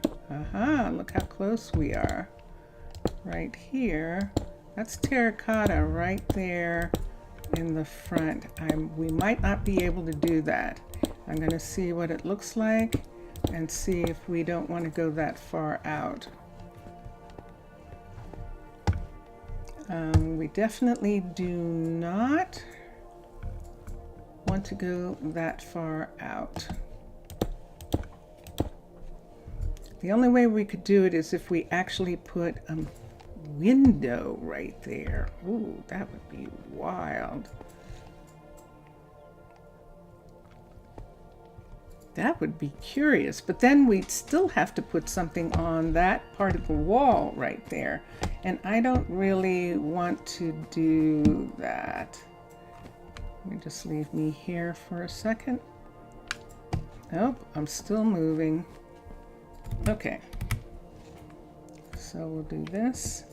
look how close we are. Right here, that's terracotta right there in the front. We might not be able to do that. I'm going to see what it looks like and see if we don't want to go that far out. We definitely do not want to go that far out. The only way we could do it is if we actually put a window right there. Ooh, that would be wild. That would be curious, but then we'd still have to put something on that part of the wall right there. And I don't really want to do that. Let me just leave me here for a second. Nope, I'm still moving. Okay, so we'll do this.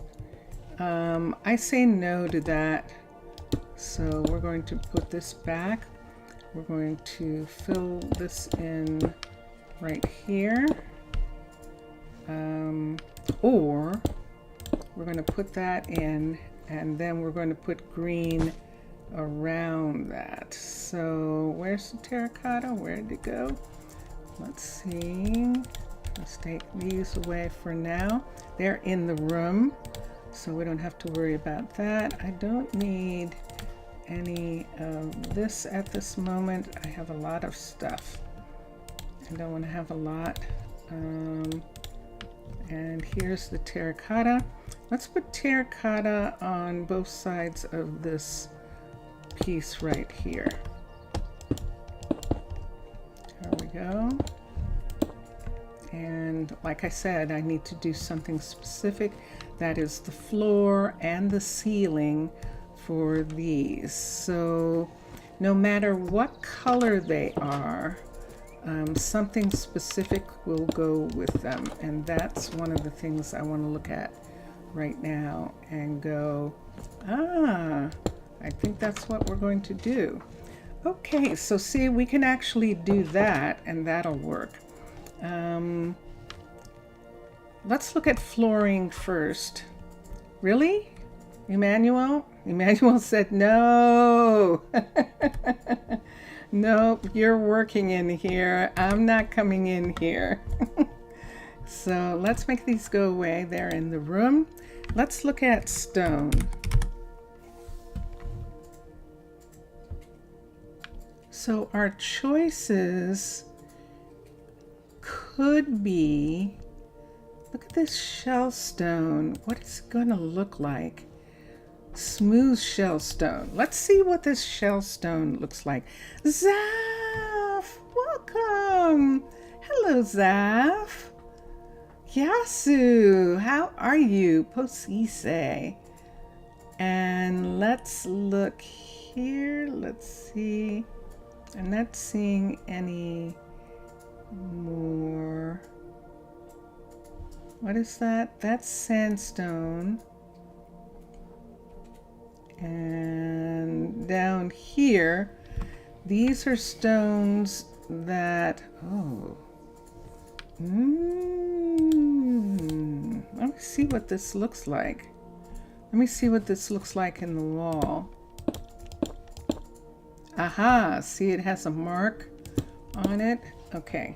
I say no to that. So we're going to put this back. We're going to fill this in right here. Or we're going to put that in, and then we're going to put green around found that. So where's the terracotta? Where did it go? Let's see. Let's take these away for now. They're in the room, so we don't have to worry about that. I don't need any of this at this moment. I have a lot of stuff. I don't want to have a lot. And here's the terracotta. Let's put terracotta on both sides of this piece right here. There we go. And like I said, I need to do something specific. That is the floor and the ceiling for these. So no matter what color they are, something specific will go with them. And that's one of the things I want to look at right now and go, I think that's what we're going to do. Okay, so see, we can actually do that, and that'll work. Let's look at flooring first. Really? Emmanuel? Emmanuel said no. Nope, you're working in here. I'm not coming in here. So let's make these go away. They're in the room. Let's look at stone. So our choices could be, look at this shell stone. What is it going to look like? Smooth shell stone. Let's see what this shell stone looks like. Zaf, welcome. Hello, Zaf. Yasu, how are you? Posise. And let's look here. Let's see. I'm not seeing any more. What is that? That's sandstone. And down here, these are stones that, let me see what this looks like. Let me see what this looks like in the wall. Aha, see, it has a mark on it. Okay,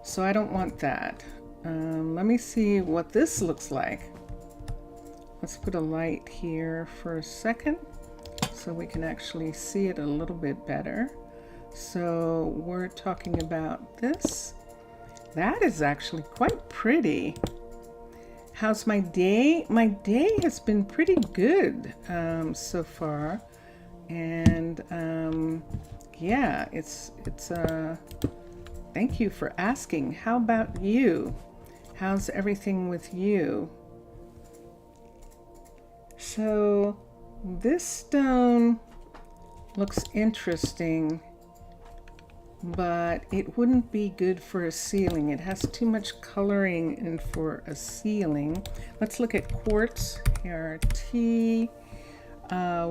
so I don't want that. Let me see what this looks like. Let's put a light here for a second so we can actually see it a little bit better. So we're talking about this. That is actually quite pretty. How's my day? My day has been pretty good so far. And yeah, it's thank you for asking. How about you? How's everything with you? So this stone looks interesting, but it wouldn't be good for a ceiling. It has too much coloring in for a ceiling. Let's look at quartz. KRT.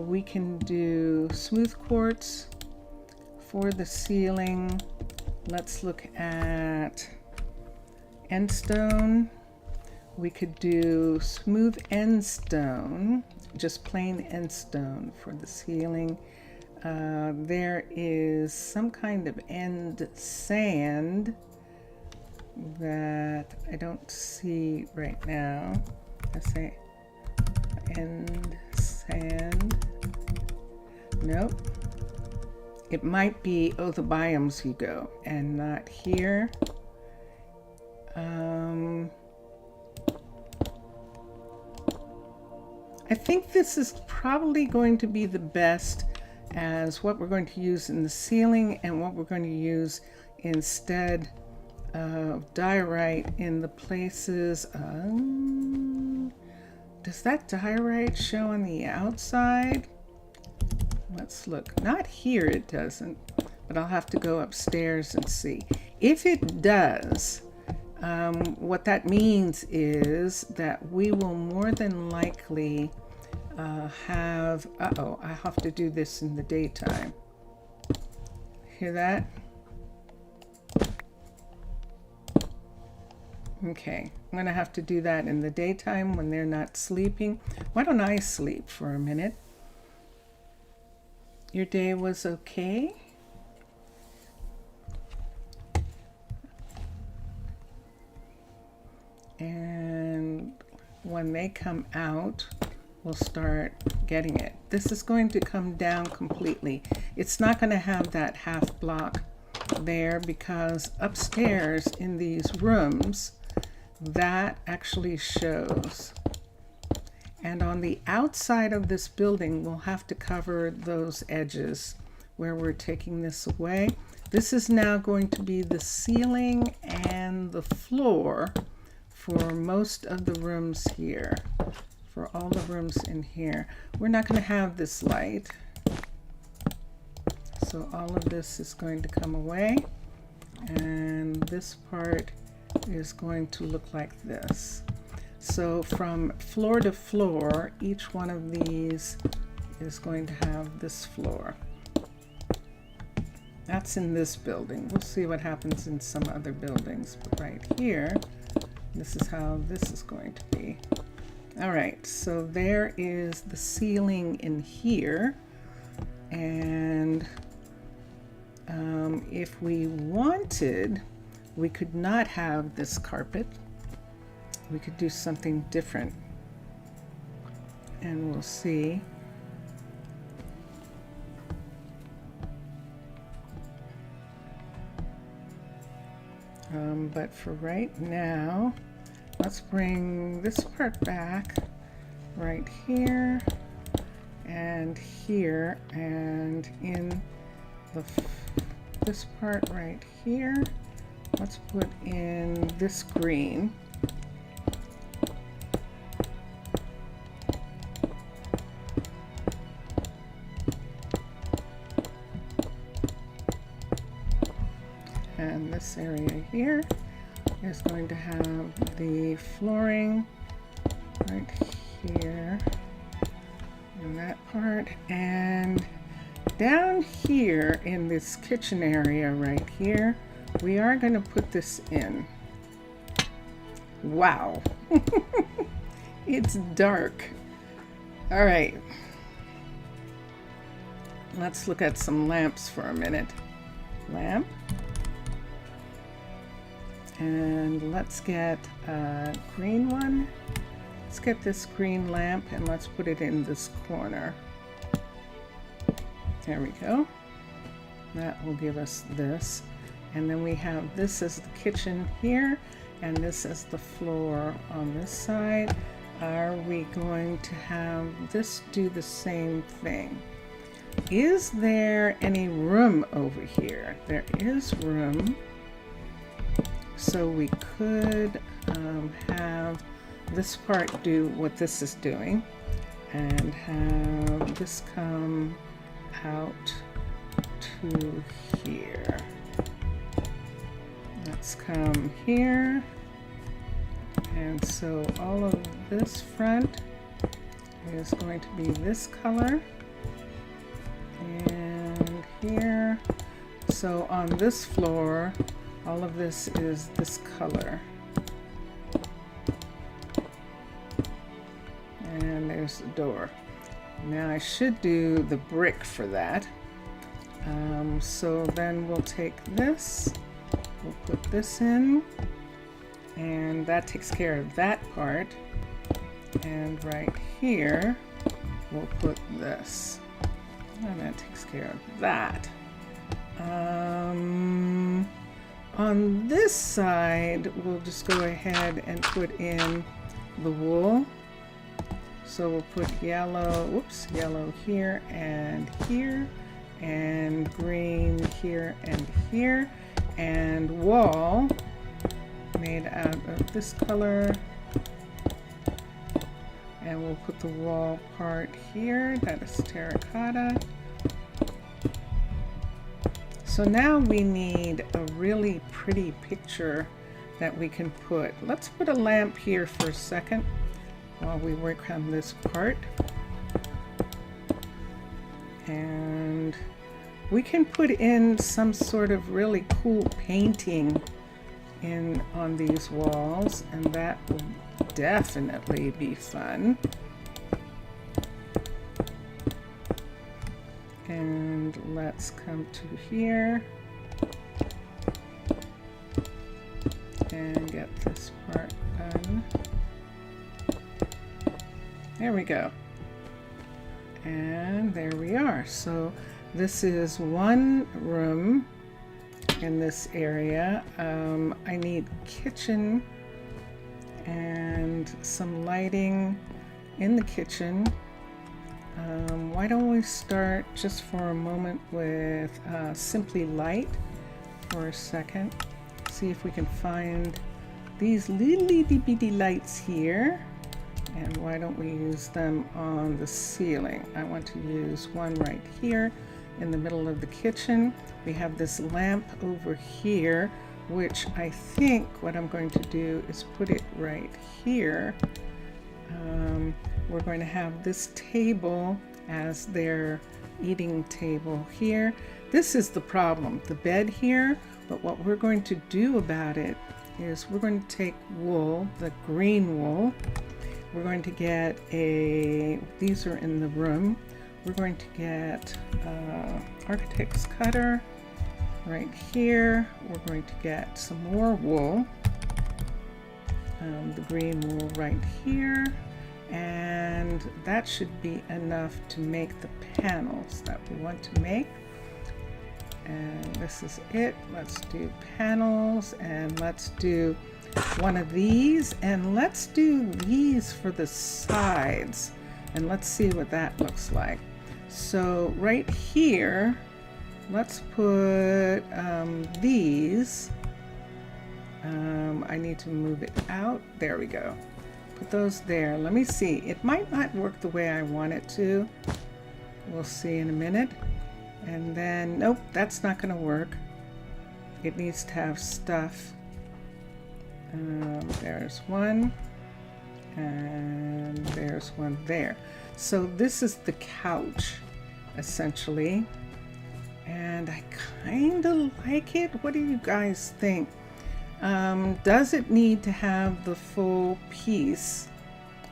We can do smooth quartz for the ceiling. Let's look at end stone. We could do smooth end stone, just plain end stone for the ceiling. There is some kind of end sand that I don't see right now. Let's say end sand. Nope. It might be the biomes you go and not here. I think this is probably going to be the best as what we're going to use in the ceiling and what we're going to use instead of diorite in the places. Does that diorite show on the outside? Let's look. Not here, it doesn't, but I'll have to go upstairs and see. If it does, what that means is that we will more than likely have, I have to do this in the daytime. Hear that? Okay, I'm gonna have to do that in the daytime when they're not sleeping. Why don't I sleep for a minute? your day was okay. And when they come out, we'll start getting it. This is going to come down completely. It's not going to have that half block there because upstairs in these rooms, that actually shows. And on the outside of this building, we'll have to cover those edges where we're taking this away. This is now going to be the ceiling and the floor for most of the rooms here, for all the rooms in here. We're not going to have this light, so all of this is going to come away, and this part is going to look like this. So from floor to floor, each one of these is going to have this floor. That's in this building. We'll see what happens in some other buildings, but right here, this is how this is going to be. All right, so there is the ceiling in here, and if we wanted, we could not have this carpet. We could do something different, and we'll see. But for right now, let's bring this part back right here and here, and in this part right here, let's put in this green. And this area here is going to have the flooring right here in that part, and down here in this kitchen area right here, we are going to put this in. Wow. It's dark. All right, let's look at some lamps for a minute. Lamp. And let's get a green one. Let's get this green lamp and let's put it in this corner. There we go. That will give us this. And then we have this as the kitchen here, and this as the floor on this side. Are we going to have this do the same thing? Is there any room over here? There is room. So we could have this part do what this is doing and have this come out to here. Let's come here. And so all of this front is going to be this color. And here. So on this floor, all of this is this color. And there's the door. Now I should do the brick for that. So then we'll take this, we'll put this in, and that takes care of that part. And right here, we'll put this, and that takes care of that. On this side, we'll just go ahead and put in the wool. So we'll put yellow, yellow here, and green here and here, and wall made out of this color. And we'll put the wall part here, that is terracotta. So now we need a really pretty picture that we can put. Let's put a lamp here for a second while we work on this part. And we can put in some sort of really cool painting on these walls, and that will definitely be fun. And let's come to here and get this part done. There we go. And there we are. So this is one room in this area. I need kitchen and some lighting in the kitchen. Why don't we start just for a moment with Simply Light for a second. See if we can find these little itty bitty lights here. And why don't we use them on the ceiling? I want to use one right here in the middle of the kitchen. We have this lamp over here, which I think what I'm going to do is put it right here. We're going to have this table as their eating table here. This is the problem, the bed here, but what we're going to do about it is we're going to take wool, the green wool. We're going to get these are in the room. We're going to get architect's cutter right here. We're going to get some more wool, the green wool right here, and that should be enough to make the panels that we want to make. And this is it. Let's do panels, and let's do one of these, and let's do these for the sides, and let's see what that looks like. So right here, let's put these. I need to move it out. There we go. Put those there. Let me see. It might not work the way I want it to. We'll see in a minute. And then, nope, that's not going to work. It needs to have stuff. There's one, and there's one there. So this is the couch, essentially, and I kind of like it. What do you guys think? Does it need to have the full piece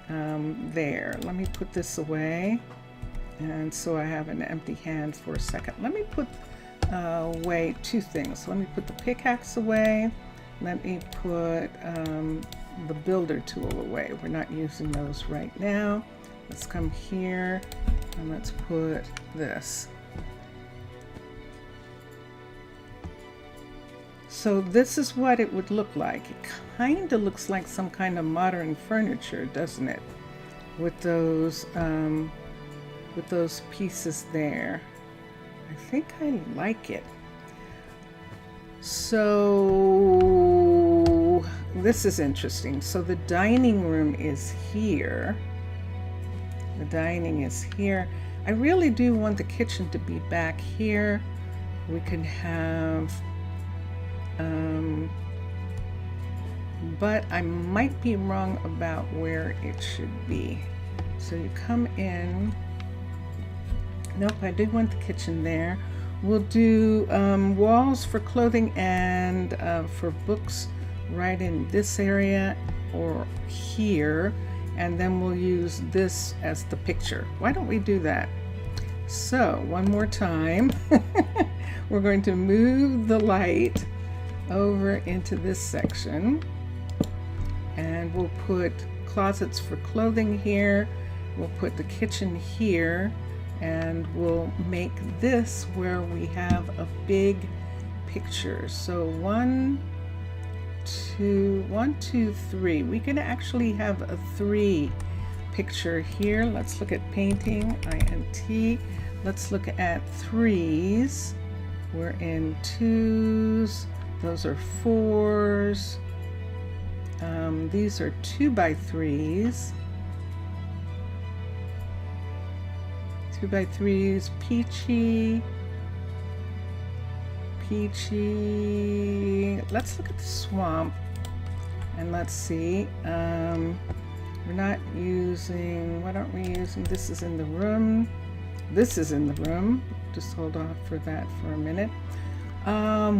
there? Let me put this away, and so I have an empty hand for a second. Let me put away two things. Let me put the pickaxe away. Let me put the builder tool away. We're not using those right now. Let's come here and let's put this. So this is what it would look like. It kind of looks like some kind of modern furniture, doesn't it? With those pieces there. I think I like it. So this is interesting. So the dining room is here. The dining is here. I really do want the kitchen to be back here. We could have, but I might be wrong about where it should be. So you come in. Nope, I do want the kitchen there. We'll do walls for clothing and for books right in this area or here, and then we'll use this as the picture. Why don't we do that? So one more time, we're going to move the light over into this section, and we'll put closets for clothing here. We'll put the kitchen here, and we'll make this where we have a big picture. So 1, 2, 1, 2, 3. We can actually have a 3 picture here. Let's look at painting, INT. Let's look at 3s. We're in 2s. Those are 4s. These are 2x3s. 2x3s, peachy. Let's look at the swamp and let's see. We're not using, what aren't we using? This is in the room. This is in the room. Just hold off for that for a minute.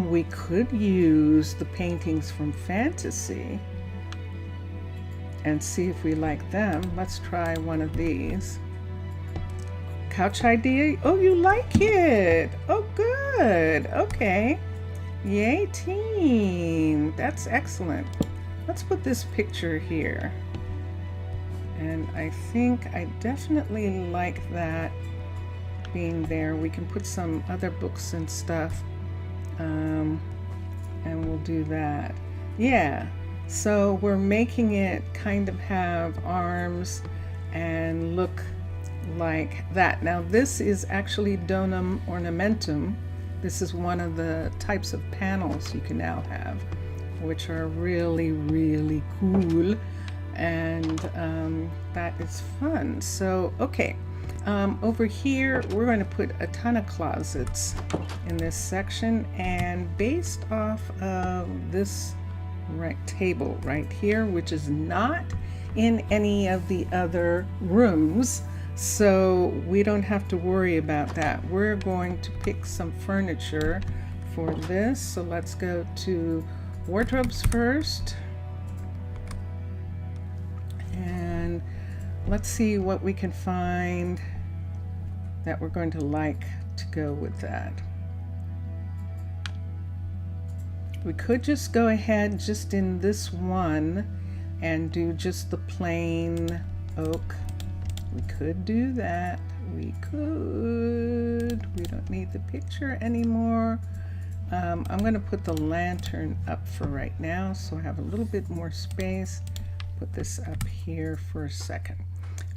We could use the paintings from Fantasy and see if we like them. Let's try one of these. couch idea. Oh, you like it. Oh, good. Okay. Yay, team. That's excellent. Let's put this picture here. And I think I definitely like that being there. We can put some other books and stuff. And we'll do that. Yeah. So we're making it kind of have arms and look like that. Now this is actually donum ornamentum. This is one of the types of panels you can now have, which are really, really cool. And that is fun. So, okay. Over here, we're going to put a ton of closets in this section, and based off of this table right here, which is not in any of the other rooms, so we don't have to worry about that. We're going to pick some furniture for this. So let's go to wardrobes first, and let's see what we can find that we're going to like to go with that. We could just go ahead just in this one and do just the plain oak. We could do that. We could. We don't need the picture anymore. I'm going to put the lantern up for right now so I have a little bit more space. Put this up here for a second.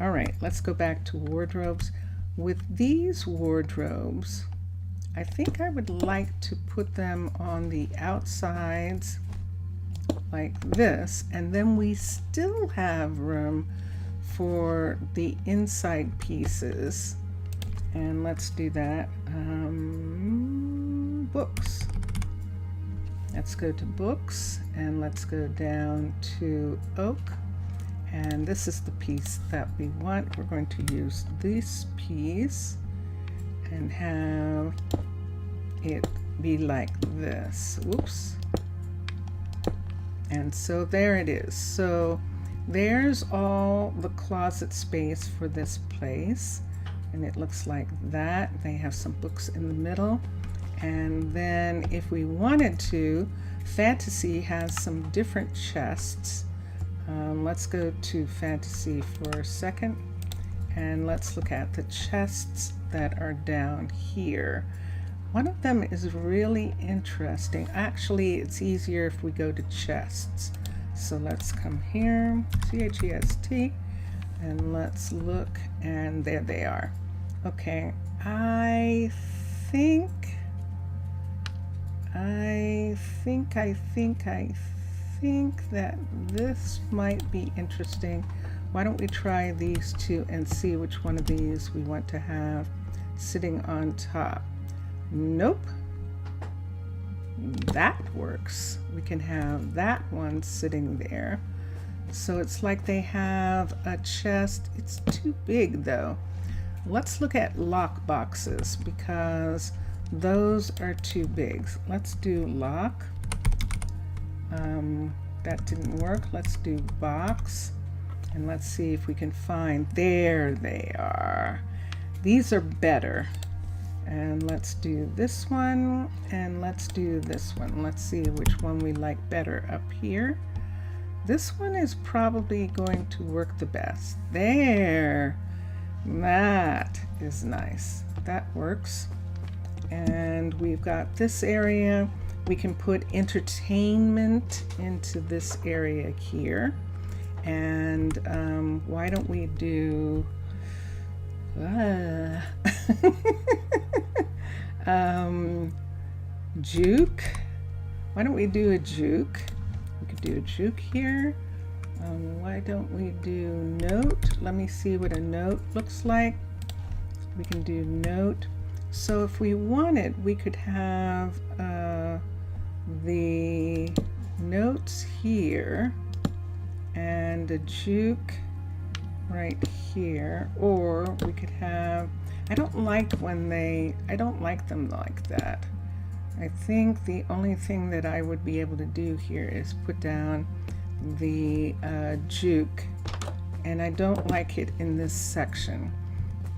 All right, let's go back to wardrobes. With these wardrobes, I think I would like to put them on the outsides like this, and then we still have room for the inside pieces. And let's do that. Books. Let's go to books, and let's go down to oak. And this is the piece that we want. We're going to use this piece and have it be like this. Oops. And so there it is. So there's all the closet space for this place. And it looks like that. They have some books in the middle. And then if we wanted to, Fantasy has some different chests. Let's go to Fantasy for a second, and let's look at the chests that are down here. One of them is really interesting. Actually, it's easier if we go to chests. So let's come here, CHEST, and let's look, and there they are. Okay, I think that this might be interesting. Why don't we try these two and see which one of these we want to have sitting on top? Nope. That works. We can have that one sitting there. So it's like they have a chest. It's too big though. Let's look at lock boxes because those are too big. Let's do lock. That didn't work. Let's do box, and let's see if we can find, there they are. These are better. And let's do this one, and let's do this one. Let's see which one we like better up here. This one is probably going to work the best. There, that is nice. That works. And we've got this area. We can put entertainment into this area here. And why don't we do juke? Why don't we do a juke? We could do a juke here. Why don't we do note? Let me see what a note looks like. We can do note. So if we wanted, we could have the notes here and a juke right here, or we could have, I don't like them like that. I think the only thing that I would be able to do here is put down the juke, and I don't like it in this section.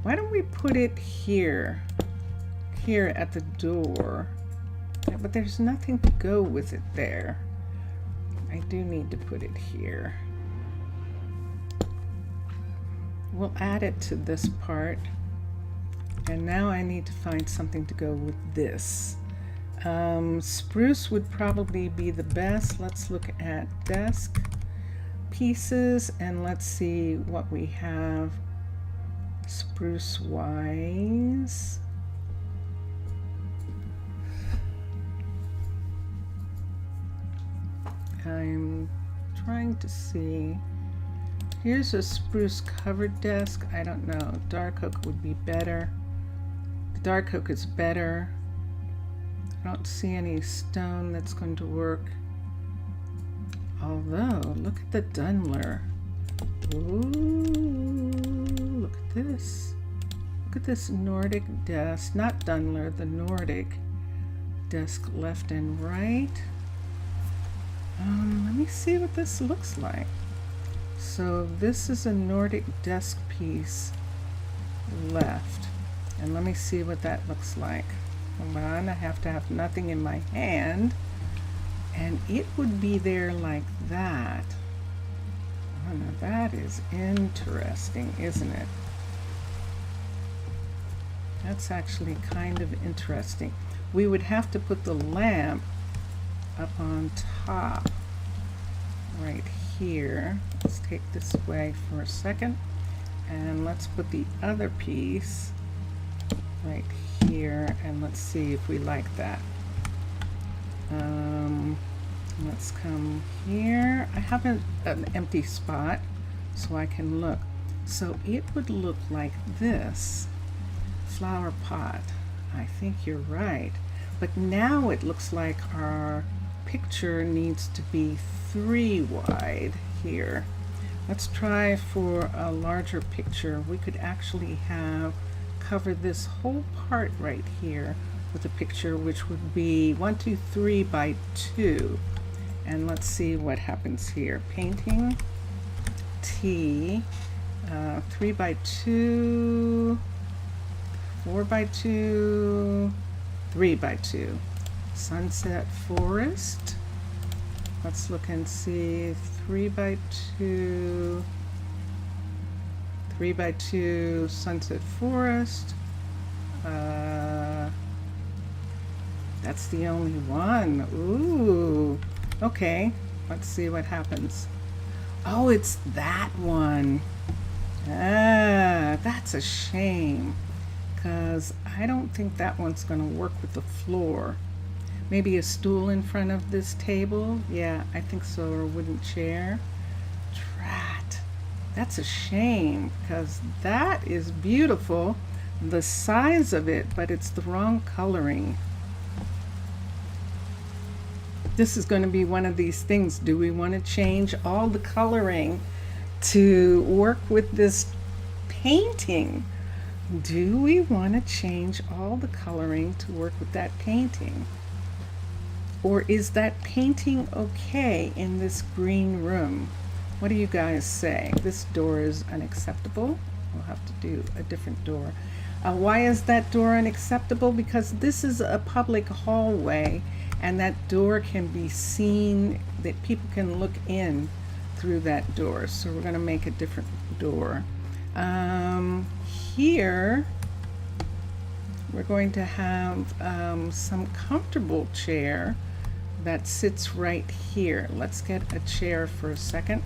Why don't we put it here at the door? Yeah, but there's nothing to go with it there. I do need to put it here. We'll add it to this part. And now I need to find something to go with this. Spruce would probably be the best. Let's look at desk pieces and let's see what we have spruce wise. I'm trying to see. Here's a spruce covered desk. I don't know. Dark oak would be better. The dark oak is better. I don't see any stone that's going to work. Although, look at the Dunler. Ooh, look at this. Look at this Nordic desk. Not Dunler, the Nordic desk left and right. Let me see what this looks like. So this is a Nordic desk piece left. And let me see what that looks like. Hold on, I have to have nothing in my hand. And it would be there like that. Oh, now that is interesting, isn't it? That's actually kind of interesting. We would have to put the lamp up on top right here. Let's take this away for a second. And let's put the other piece right here, and let's see if we like that. Let's come here. I have an empty spot so I can look. So it would look like this. Flower pot. I think you're right. But now it looks like our picture needs to be 3 wide here. Let's try for a larger picture. We could actually cover this whole part right here with a picture which would be 1, 2, 3 by 2. And let's see what happens here. Painting, T, 3 by 2, 4 by 2, 3 by 2. Sunset forest. Let's look and see. 3 by 2, 3 by 2, sunset forest. That's the only one. Ooh. Okay, let's see what happens. Oh, it's that one. Ah, that's a shame, because I don't think that one's going to work with the floor. Maybe a stool in front of this table. Yeah, I think so, or a wooden chair. Drat. That's a shame, because that is beautiful, the size of it, but it's the wrong coloring. This is going to be one of these things. Do we want to change all the coloring to work with this painting? Do we want to change all the coloring to work with that painting? Or is that painting okay in this green room? What do you guys say? This door is unacceptable. We'll have to do a different door. Why is that door unacceptable? Because this is a public hallway, and that door can be seen, that people can look in through that door. So we're going to make a different door. Here, we're going to have some comfortable chair that sits right here. Let's get a chair for a second.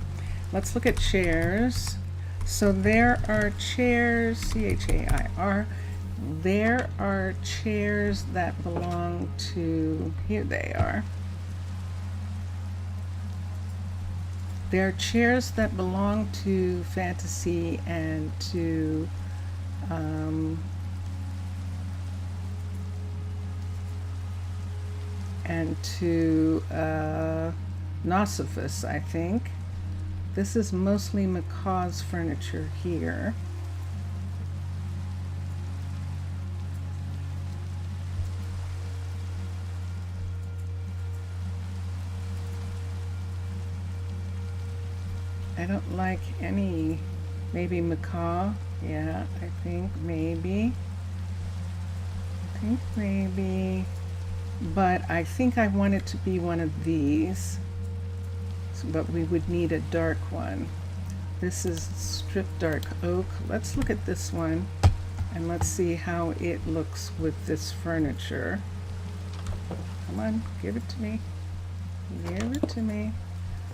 Let's look at chairs. So there are chairs, C-H-A-I-R. There are chairs that belong to, here they are. There are chairs that belong to Fantasy and to Nosifus, I think. This is mostly Macaw's furniture here. I don't like any Maybe macaw. Yeah, I think maybe. But I think I want it to be one of these. But we would need a dark one. This is strip dark oak. Let's look at this one and let's see how it looks with this furniture. Come on, give it to me. Give it to me.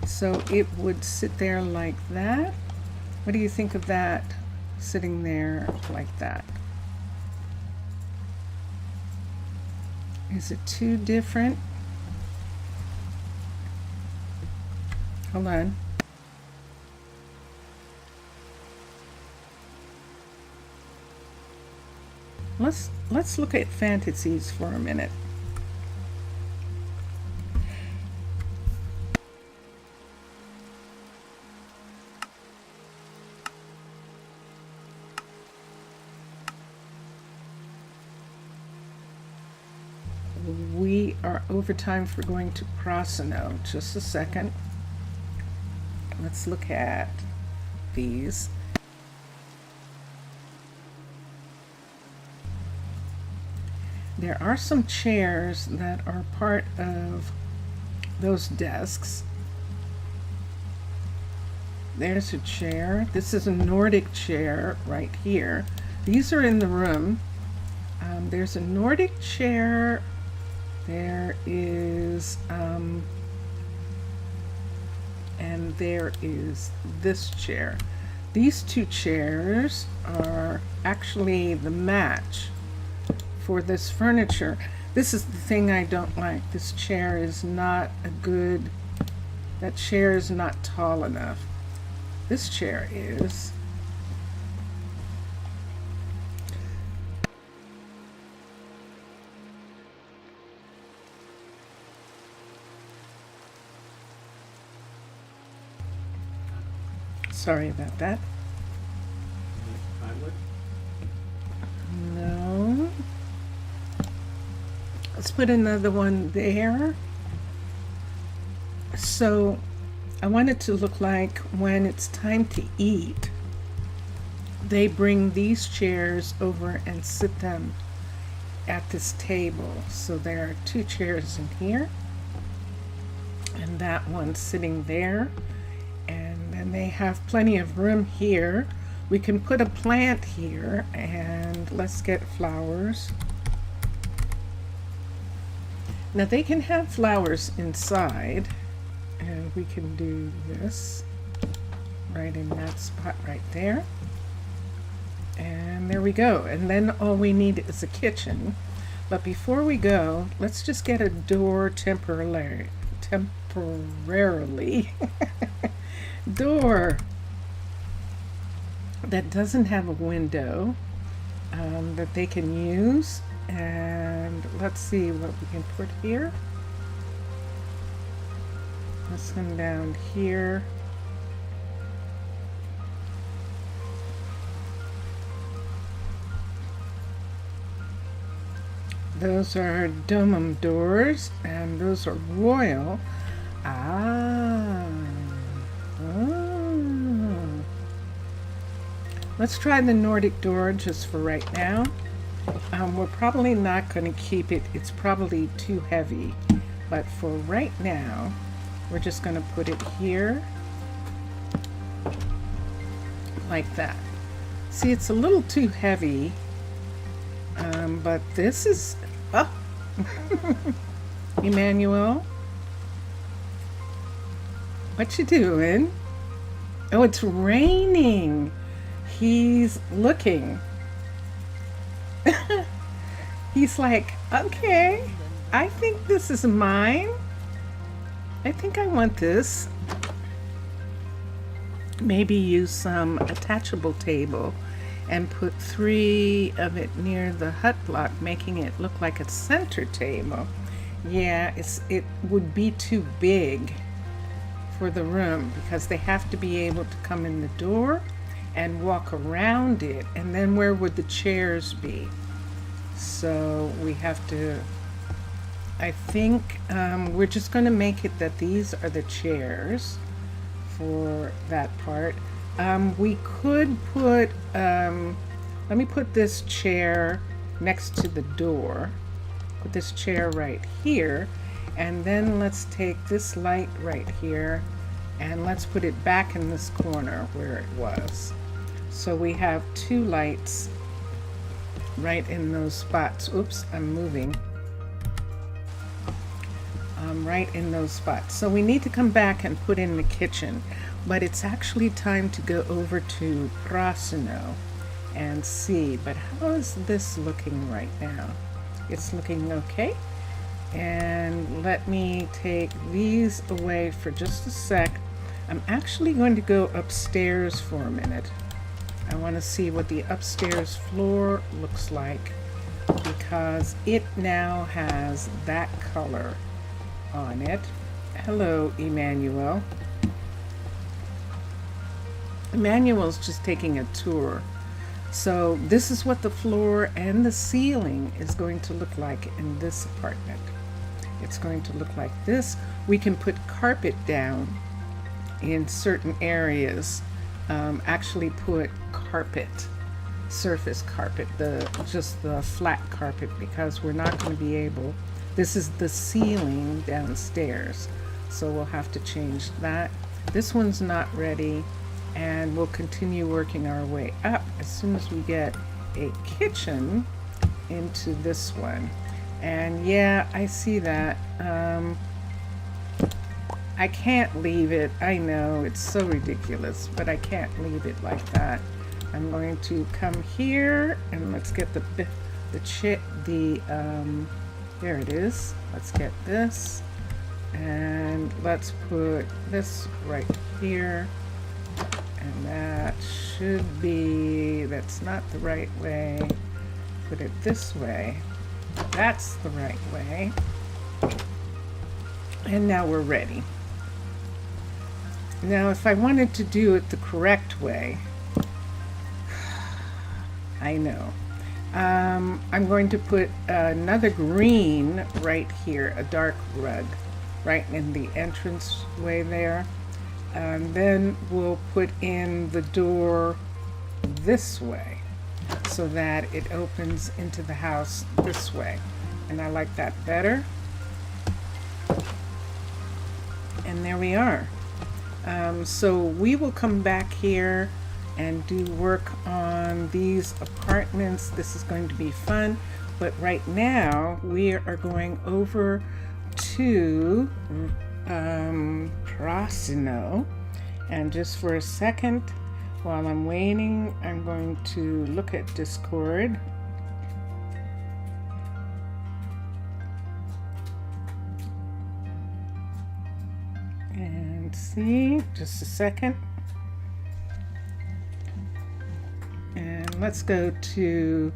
So it would sit there like that. What do you think of that sitting there like that? Is it too different? Hold on. Let's look at fantasies for a minute. We are over time for going to Prasino. Just a second. Let's look at these. There are some chairs that are part of those desks. There's a chair. This is a Nordic chair right here. These are in the room. There's a Nordic chair. There is, and there is this chair. These two chairs are actually the match for this furniture. This is the thing I don't like. This chair is not a good, that chair is not tall enough. This chair is. Sorry about that. No. Let's put another one there. So I want it to look like when it's time to eat, they bring these chairs over and sit them at this table. So there are two chairs in here and that one sitting there. And then they have plenty of room here. We can put a plant here, and let's get flowers. Now they can have flowers inside, and we can do this right in that spot right there. And there we go. And then all we need is a kitchen. But before we go, let's just get a door temporarily. Door that doesn't have a window that they can use. And let's see what we can put here. Let's come down here. Those are domum doors, and those are royal. Let's try the Nordic door just for right now. We're probably not going to keep it. It's probably too heavy. But for right now, we're just going to put it here. Like that. See, it's a little too heavy. But this is... Oh! Emmanuel? What you doing? Oh, it's raining. He's looking. He's like, okay, I think this is mine. I think I want this. Maybe use some attachable table and put 3 of it near the hut block, making it look like a center table. Yeah, it would be too big for the room because they have to be able to come in the door and walk around it, and then where would the chairs be? So we have to, I think we're just going to make it that these are the chairs for that part. We could put, let me put this chair next to the door. Put this chair right here. And then let's take this light right here and let's put it back in this corner where it was. So we have two lights right in those spots. Oops, I'm moving. Right in those spots. So we need to come back and put in the kitchen, but it's actually time to go over to Prasino and see. But how is this looking right now? It's looking okay. And let me take these away for just a sec. I'm actually going to go upstairs for a minute. I want to see what the upstairs floor looks like because it now has that color on it. Hello, Emmanuel. Emmanuel's just taking a tour. So this is what the floor and the ceiling is going to look like in this apartment. It's going to look like this. We can put carpet down in certain areas. Actually put carpet, surface carpet, just the flat carpet, because we're not going to be able. This is the ceiling downstairs, so we'll have to change that. This one's not ready, and we'll continue working our way up as soon as we get a kitchen into this one. And yeah, I see that. I can't leave it. I know it's so ridiculous, but I can't leave it like that. I'm going to come here and let's get there it is. Let's get this and let's put this right here. And that should be, that's not the right way. Put it this way. That's the right way. And now we're ready. Now, if I wanted to do it the correct way, I know. I'm going to put another green right here, a dark rug, right in the entrance way there. And then we'll put in the door this way so that it opens into the house this way. And I like that better. And there we are. So we will come back here and do work on these apartments. This is going to be fun. But right now we are going over to Prasino. And just for a second, while I'm waiting, I'm going to look at Discord. And see, just a second. And let's go to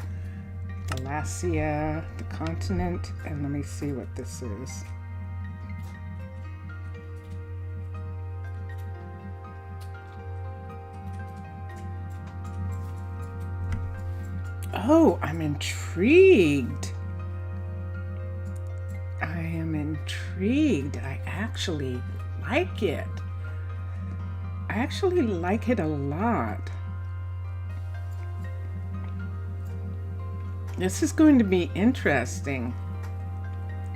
Alasia, the continent, and let me see what this is. Oh, I'm intrigued. I am intrigued. I actually like it. I actually like it a lot. This is going to be interesting.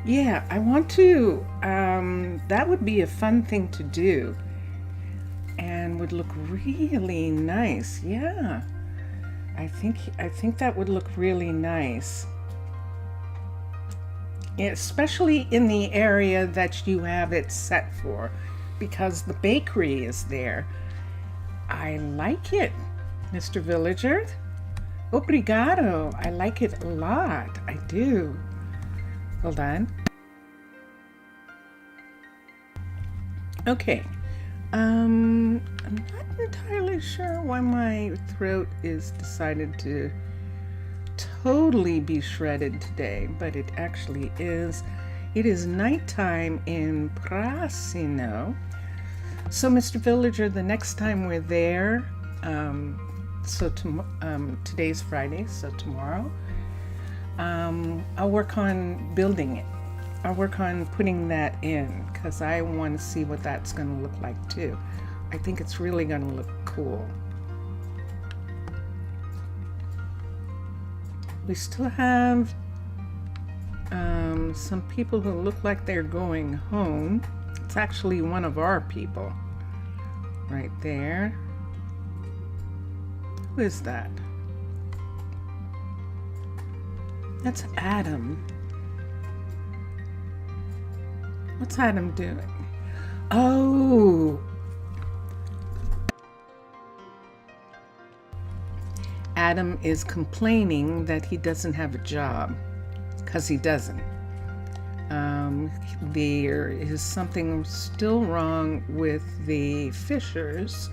Yeah, I want to, that would be a fun thing to do and would look really nice. Yeah, I think that would look really nice. Especially in the area that you have it set for, because the bakery is there. I like it, Mr. Villager. Obrigado. I like it a lot. I do. Hold on. Okay. I'm not entirely sure why my throat is decided to totally be shredded today, but it actually is. It is nighttime in Prasino. So, Mr. Villager, the next time we're there, today's Friday, so tomorrow, I'll work on building it. I'll work on putting that in because I want to see what that's going to look like too. I think it's really going to look cool. We still have some people who look like they're going home. It's actually one of our people right there. Who is that? That's Adam. What's Adam doing? Oh! Adam is complaining that he doesn't have a job, because he doesn't. There is something still wrong with the fishers.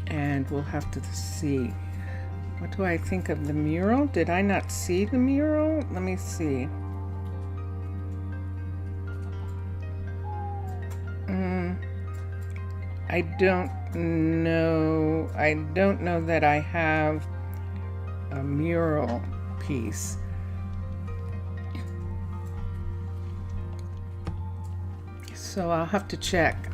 And we'll have to see. What do I think of the mural? Did I not see the mural? Let me see. I don't know. I don't know that I have a mural piece. So I'll have to check.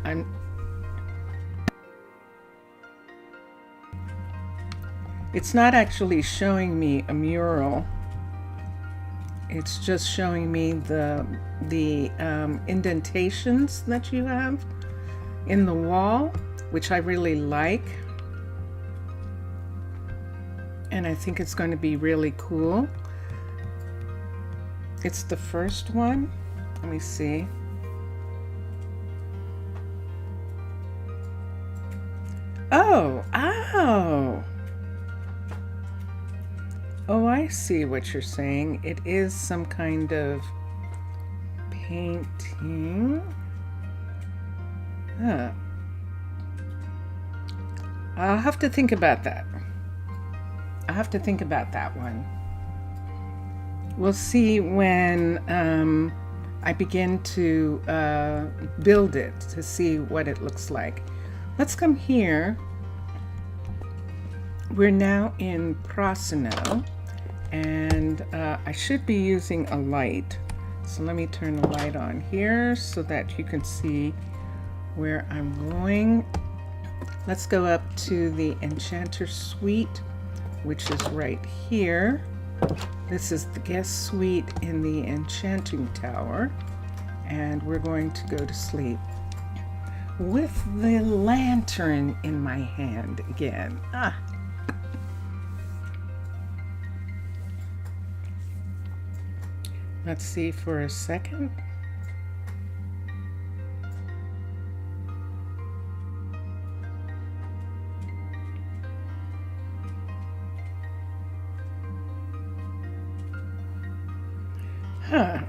It's not actually showing me a mural. It's just showing me the indentations that you have in the wall, which I really like. And I think it's going to be really cool. It's the first one. Let me see. Oh, oh. Oh, I see what you're saying. It is some kind of painting. Huh. I'll have to think about that. I'll have to think about that one. We'll see when I begin to build it to see what it looks like. Let's come here. We're now in Prasino, and I should be using a light. So let me turn the light on here so that you can see where I'm going. Let's go up to the Enchanter Suite, which is right here. This is the guest suite in the Enchanting Tower, and we're going to go to sleep with the lantern in my hand again. Let's see for a second. Huh.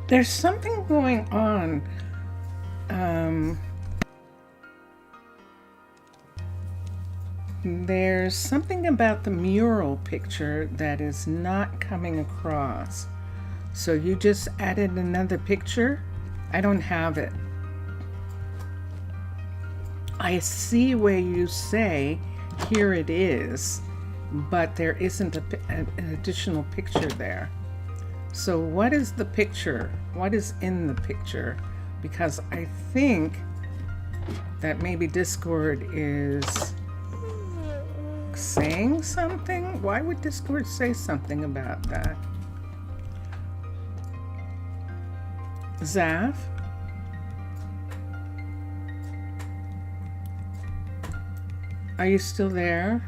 There's something going on. There's something about the mural picture that is not coming across. So you just added another picture? I don't have it. I see where you say, here it is, but there isn't an additional picture there. So what is the picture? What is in the picture? Because I think that maybe Discord is saying something. Why would Discord say something about that? Zaf? Are you still there?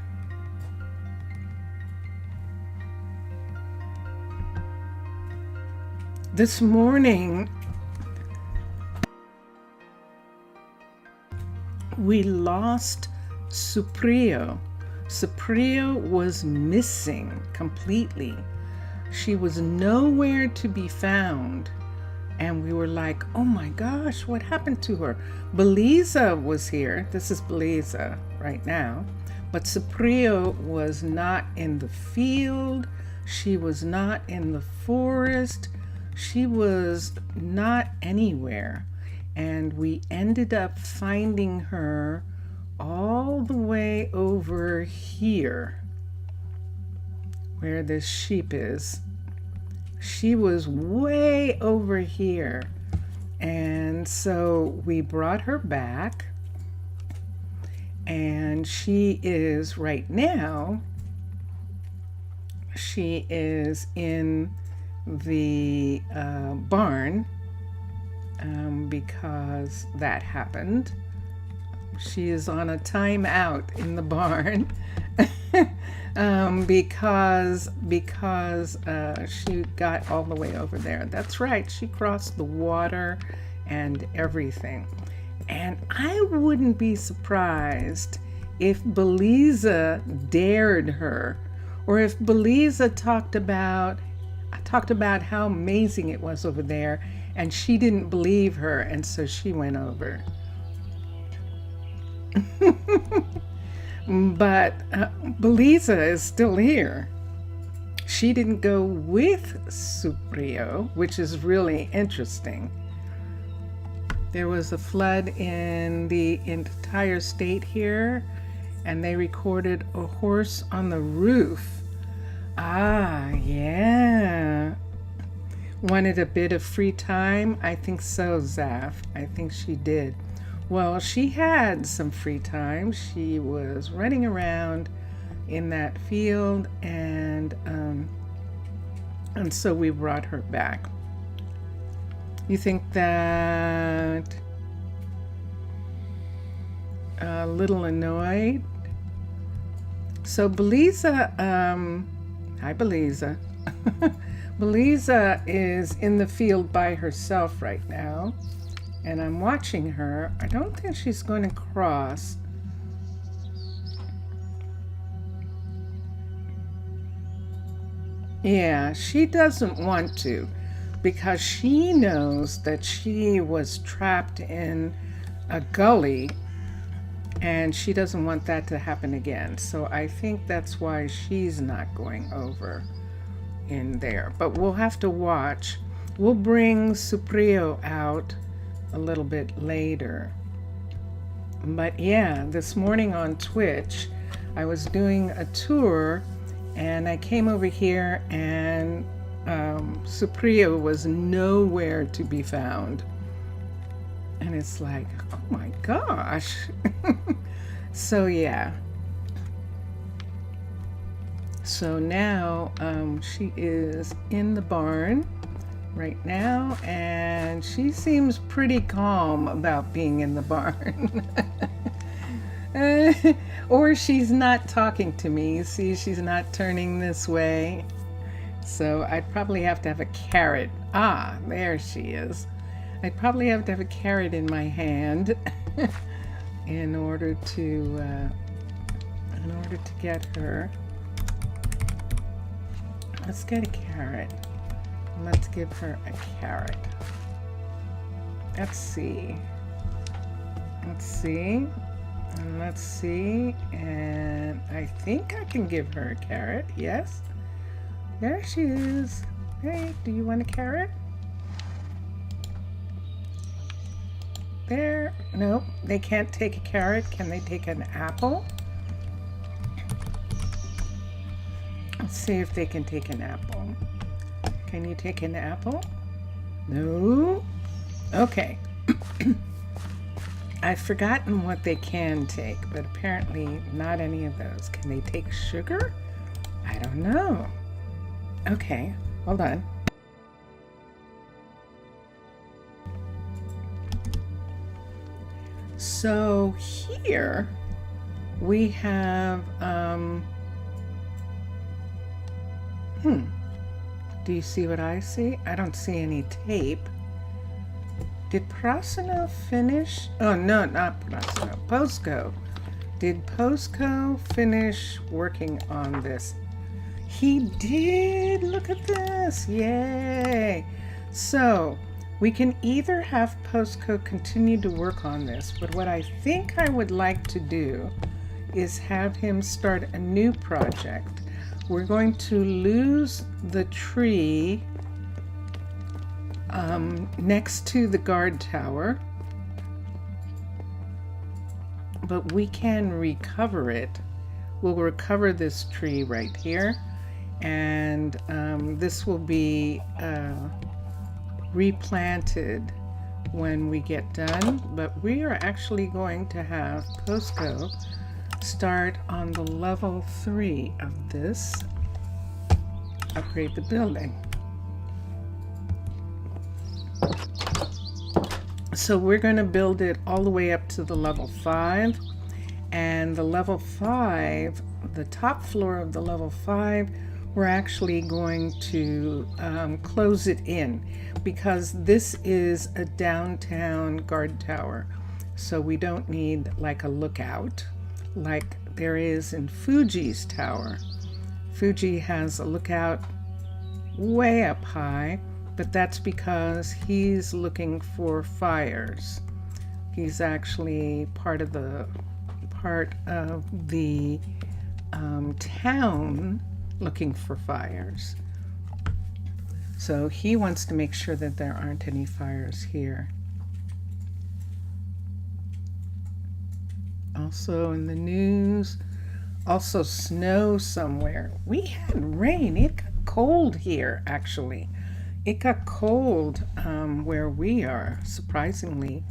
This morning, we lost Suprio. Suprio was missing completely. She was nowhere to be found. And we were like, oh my gosh, what happened to her? Beliza was here. This is Beliza right now. But Suprio was not in the field. She was not in the forest. She was not anywhere. And we ended up finding her all the way over here. where this sheep is. She was way over here. And so we brought her back, and she is right now, she is in the barn because that happened. She is on a timeout in the barn because she got all the way over there. That's right, she crossed the water and everything. And I wouldn't be surprised if Beliza dared her, or if Beliza talked about how amazing it was over there, and she didn't believe her, and so she went over. But Beliza is still here. She didn't go with Suprio, which is really interesting. There was a flood in the entire state here, and they recorded a horse on the roof. Ah, yeah. Wanted a bit of free time? I think so, Zaf. I think she did. Well, she had some free time. She was running around in that field, and so we brought her back. You think that a little annoyed? So Beliza, hi Beliza. Beliza is in the field by herself right now, and I'm watching her. I don't think she's going to cross. Yeah, she doesn't want to, because she knows that she was trapped in a gully, and she doesn't want that to happen again. So I think that's why she's not going over in there. But we'll have to watch. We'll bring Suprio out a little bit later. But yeah, this morning on Twitch, I was doing a tour, and I came over here, and Suprio was nowhere to be found. And it's like, oh my gosh. So yeah. So now she is in the barn right now, and she seems pretty calm about being in the barn. Or she's not talking to me. See, she's not turning this way. So I'd probably have to have a carrot. Ah, there she is. I'd probably have to have a carrot in my hand in order to get her. Let's get a carrot. Let's give her a carrot. Let's see. Let's see. And let's see. And I think I can give her a carrot. Yes. There she is. Hey, do you want a carrot? There. Nope, they can't take a carrot. Can they take an apple? Let's see if they can take an apple. Can you take an apple? No? Okay. I've forgotten what they can take, but apparently not any of those. Can they take sugar? I don't know. Okay, hold on. So here we have, do you see what I see? I don't see any tape. Did Prasino finish? Oh, no, not Prasino. Posco. Did Posco finish working on this? He did! Look at this! Yay! So, we can either have Posco continue to work on this, but what I think I would like to do is have him start a new project. We're going to lose the tree next to the guard tower, but we can recover it. We'll recover this tree right here, and this will be replanted when we get done, but we are actually going to have Posco start on the level 3 of this, upgrade the building. So we're going to build it all the way up to the level 5, and the level 5, the top floor of the level 5, we're actually going to close it in, because this is a downtown guard tower, so we don't need like a lookout like there is in Fuji's tower. Fuji has a lookout way up high, but that's because he's looking for fires. He's actually part of the town looking for fires. So he wants to make sure that there aren't any fires here. Also in the news, also snow somewhere. We had rain. It got cold here, actually. It got cold where we are, surprisingly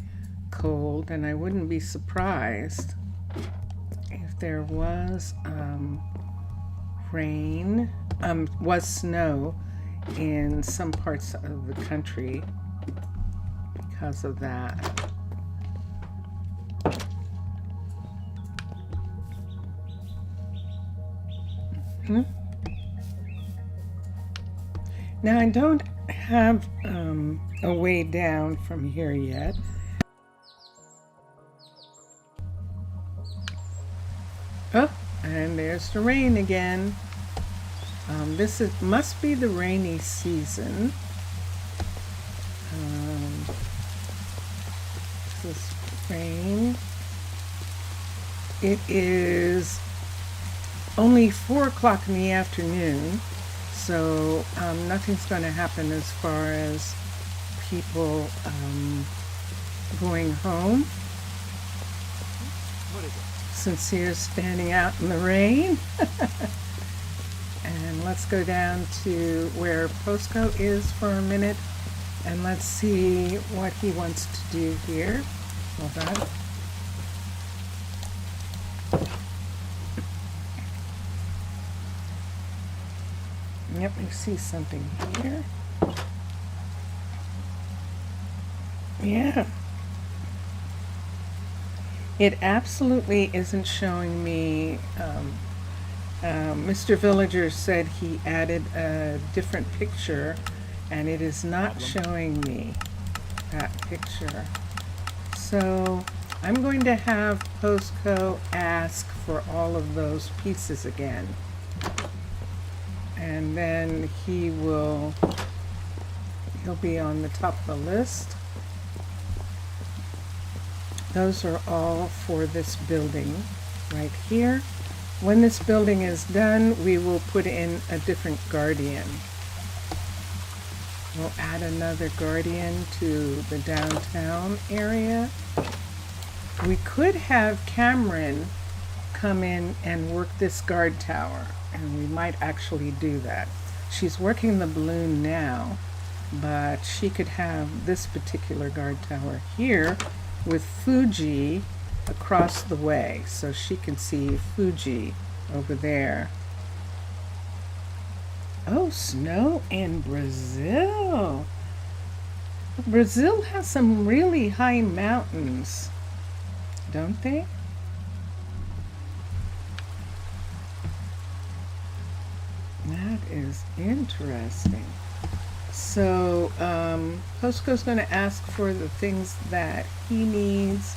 cold, and I wouldn't be surprised if there was rain, was snow in some parts of the country because of that. Now I don't have a way down from here yet. Oh, and there's the rain again. Must be the rainy season. This is rain. It is only 4 o'clock in the afternoon, so nothing's going to happen as far as people going home. What is it? Sincere's standing out in the rain. And let's go down to where Posco is for a minute, and let's see what he wants to do here. Hold on. Yep, I see something here. Yeah. It absolutely isn't showing me. Mr. Villager said he added a different picture, and it is not showing me that picture. So I'm going to have Posco ask for all of those pieces again. And then he'll be on the top of the list. Those are all for this building right here. When this building is done, we will put in a different guardian. We'll add another guardian to the downtown area. We could have Cameron come in and work this guard tower, and we might actually do that. She's working the balloon now, but she could have this particular guard tower here with Fuji across the way, so she can see Fuji over there. Oh, snow in Brazil. Brazil has some really high mountains, don't they? That is interesting. So Posco's going to ask for the things that he needs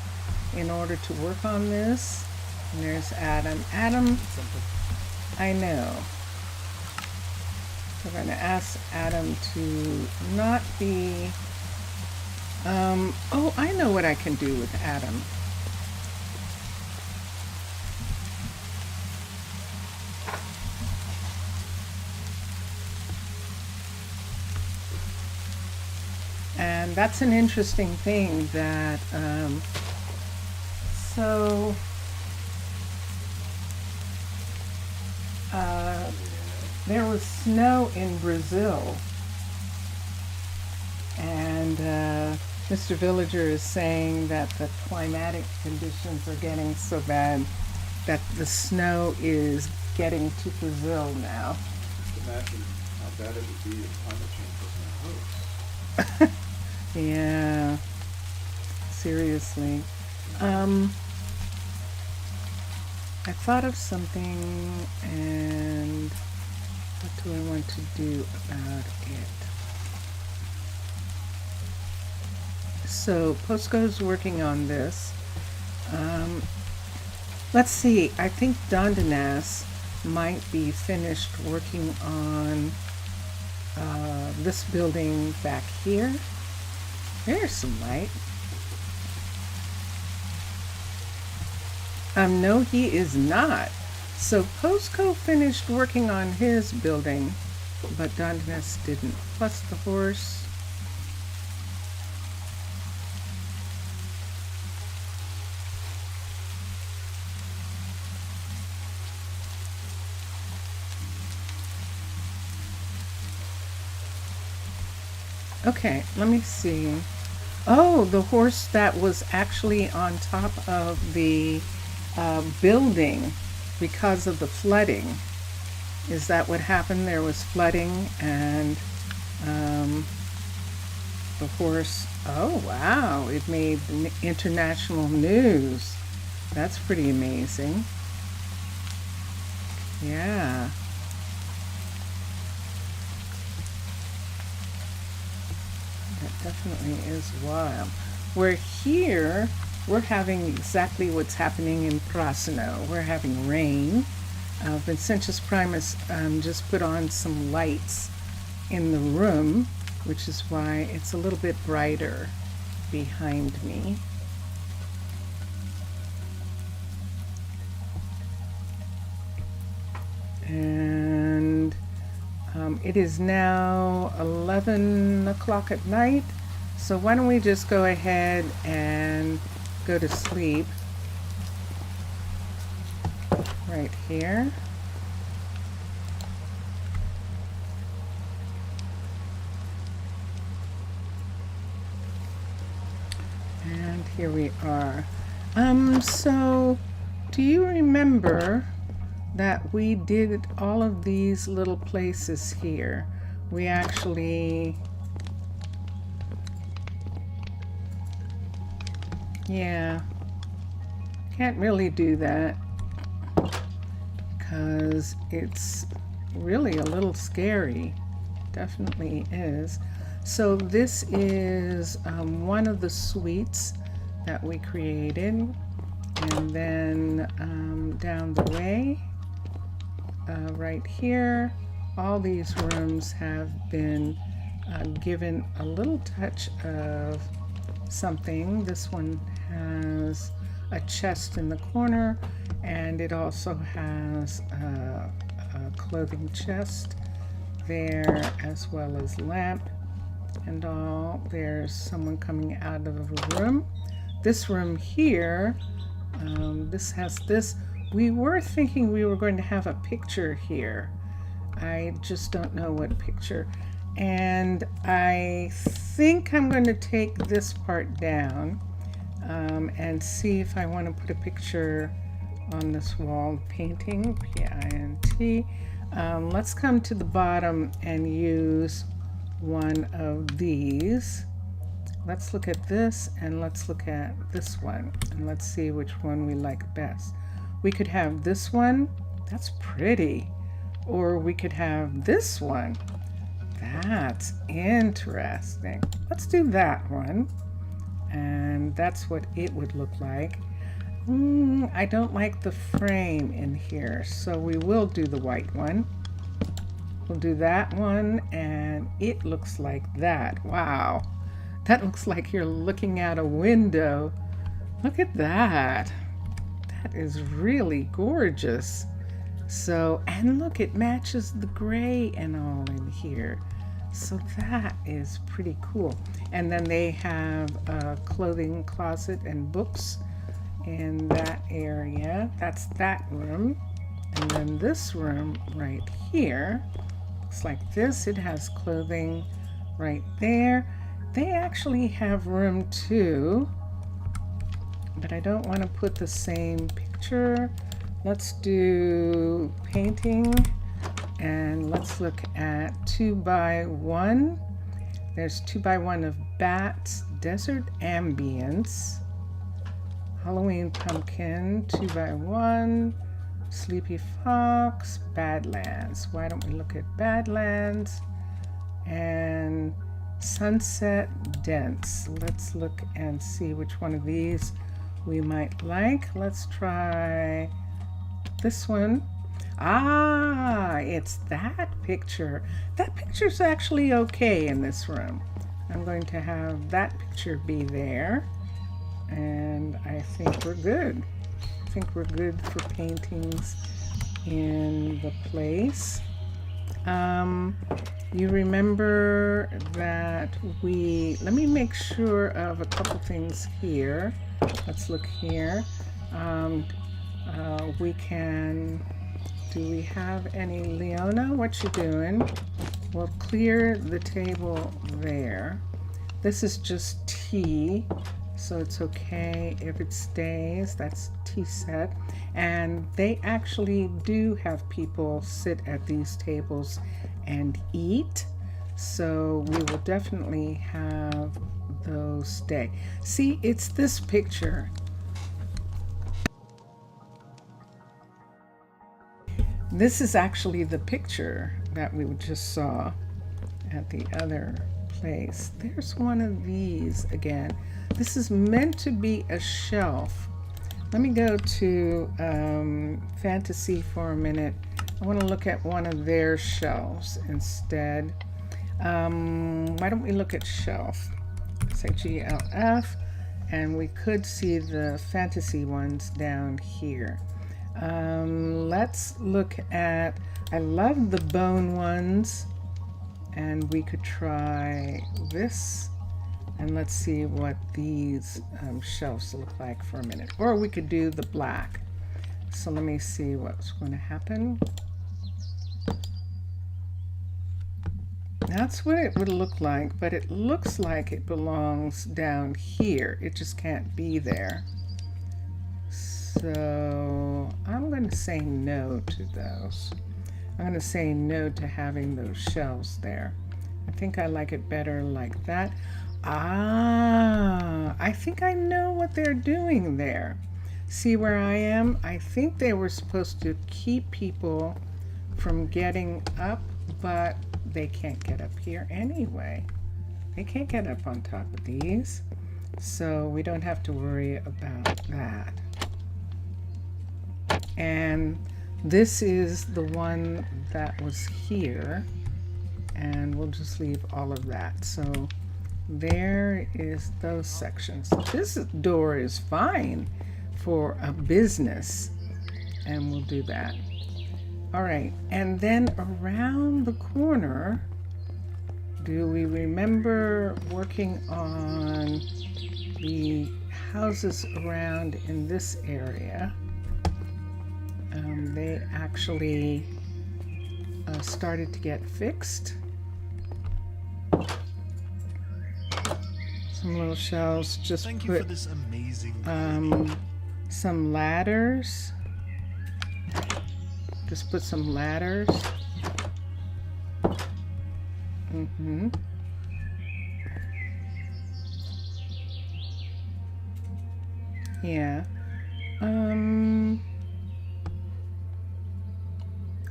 in order to work on this. And there's Adam. Adam, I know. We're going to ask Adam to not be... oh, I know what I can do with Adam. And that's an interesting thing that, there was snow in Brazil, and Mr. Villager is saying that the climatic conditions are getting so bad that the snow is getting to Brazil now. Just imagine how bad it would be if climate change wasn't a hoax. Yeah, seriously. I thought of something, and what do I want to do about it? So Posco's working on this. Let's see, I think Dondanas might be finished working on this building back here. There's some light. No, he is not. So Posco finished working on his building, but Dondanas didn't. Plus the horse. Okay, let me see. Oh, the horse that was actually on top of the building because of the flooding. Is that what happened? There was flooding, and the horse, oh wow, it made international news. That's pretty amazing. Yeah. That definitely is wild. We're here, we're having exactly what's happening in Prasino. We're having rain. Vincentius Primus just put on some lights in the room, which is why it's a little bit brighter behind me. And it is now 11 o'clock at night, so why don't we just go ahead and go to sleep right here. And here we are. So do you remember that we did all of these little places here? We actually, yeah, can't really do that because it's really a little scary. Definitely is. So this is one of the suites that we created, and then down the way, right here, all these rooms have been given a little touch of something. This one has a chest in the corner, and it also has a clothing chest there, as well as lamp and all. There's someone coming out of a room. This room here, this has this. We were thinking we were going to have a picture here. I just don't know what picture. And I think I'm going to take this part down and see if I want to put a picture on this wall painting, P-I-N-T. Let's come to the bottom and use one of these. Let's look at this, and let's look at this one, and let's see which one we like best. We could have this one. That's pretty. Or we could have this one. That's interesting. Let's do that one. And that's what it would look like. I don't like the frame in here, so we will do the white one. We'll do that one, and it looks like that. Wow. That looks like you're looking out a window. Look at that. That is really gorgeous. So, and look, it matches the gray and all in here. So that is pretty cool. And then they have a clothing closet and books in that area. That's that room. And then this room right here looks like this. It has clothing right there. They actually have room too, but I don't want to put the same picture. Let's do painting, and let's look at 2x1. There's 2x1 of bats, desert ambience, Halloween pumpkin, 2x1, sleepy fox, badlands. Why don't we look at badlands and sunset dense? Let's look and see which one of these we might like. Let's try this one. Ah, it's that picture. That picture's actually okay in this room. I'm going to have that picture be there, and I think we're good. I think we're good for paintings in the place. You remember that let me make sure of a couple things here. Let's look here. Do we have any Leona? What you doing? We'll clear the table there. This is just tea, so it's okay if it stays. That's tea set. And they actually do have people sit at these tables and eat, so we will definitely have those stay. See, it's this picture. This is actually the picture that we just saw at the other place. There's one of these again. This is meant to be a shelf. Let me go to fantasy for a minute. I want to look at one of their shelves instead. Why don't we look at shelf? Say GLF, and we could see the fantasy ones down here. Let's look at, I love the bone ones, and we could try this, and let's see what these shelves look like for a minute. Or we could do the black. So let me see what's going to happen. That's what it would look like, but it looks like it belongs down here. It just can't be there. So I'm going to say no to those. I'm going to say no to having those shelves there. I think I like it better like that. Ah, I think I know what they're doing there. See where I am? I think they were supposed to keep people from getting up, but they can't get up here anyway. They can't get up on top of these, so we don't have to worry about that. And this is the one that was here, and we'll just leave all of that. So there is those sections. This door is fine for a business, and we'll do that. All right, and then around the corner, do we remember working on the houses around in this area? They actually started to get fixed. Some little shelves, just Thank put you for this amazing some ladders. Just put some ladders. Yeah.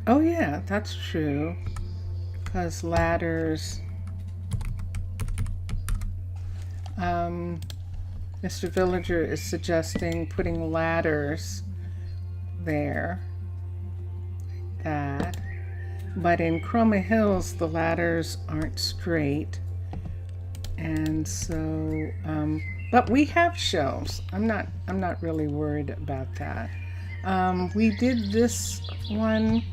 Oh yeah, that's true. Because ladders. Mr. Villager is suggesting putting ladders there. That. But in Chroma Hills, the ladders aren't straight. And so, but we have shelves. I'm not really worried about that. We did this one.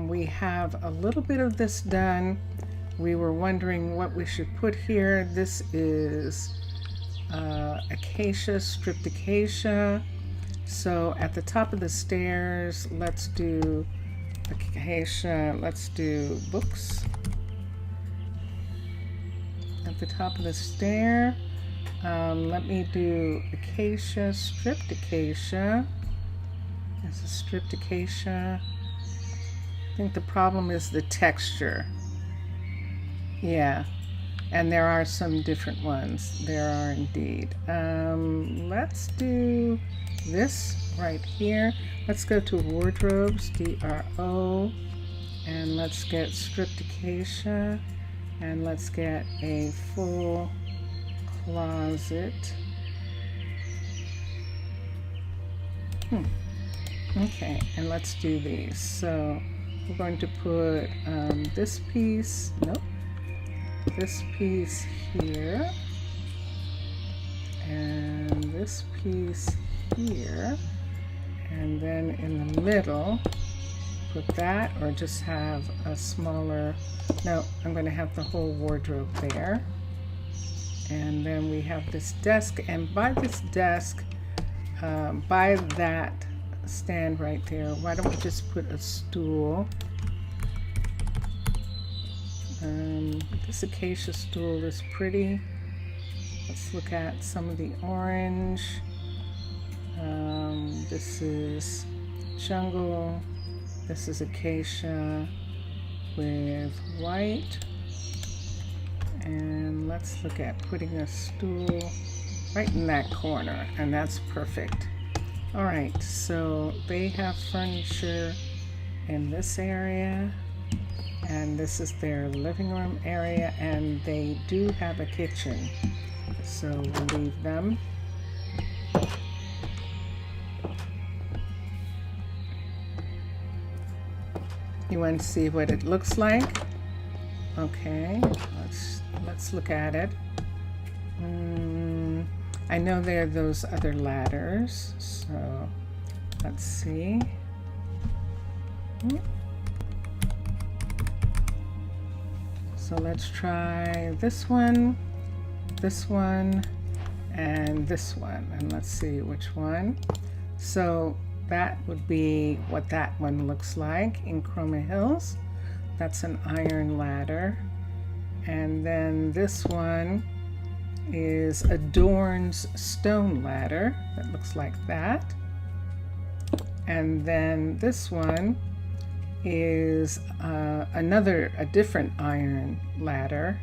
We have a little bit of this done. We were wondering what we should put here. This is acacia, stripped acacia. So at the top of the stairs, let's do acacia, let's do books. At the top of the stair, let me do acacia, stripped acacia. There's a stripped acacia. I think the problem is the texture. Yeah, and there are some different ones. There are indeed. Let's do this right here. Let's go to wardrobes, DRO, and let's get stripped acacia, and let's get a full closet. Okay, and let's do these. So we're going to put this piece, nope, this piece here, and this piece here, and then in the middle put that, or just have a smaller, no, I'm going to have the whole wardrobe there. And then we have this desk, and by this desk, by that stand right there, why don't we just put a stool? This acacia stool is pretty. Let's look at some of the orange. This is jungle. This is acacia with white. And let's look at putting a stool right in that corner, and that's perfect. All right, so they have furniture in this area, and this is their living room area, and they do have a kitchen, so we'll leave them. You want to see what it looks like? Okay, let's look at it. I know there are those other ladders, so let's see. So let's try this one, and this one, and let's see which one. So that would be what that one looks like in Chroma Hills. That's an iron ladder. And then this one is a Dorn's stone ladder that looks like that. And then this one is a different iron ladder,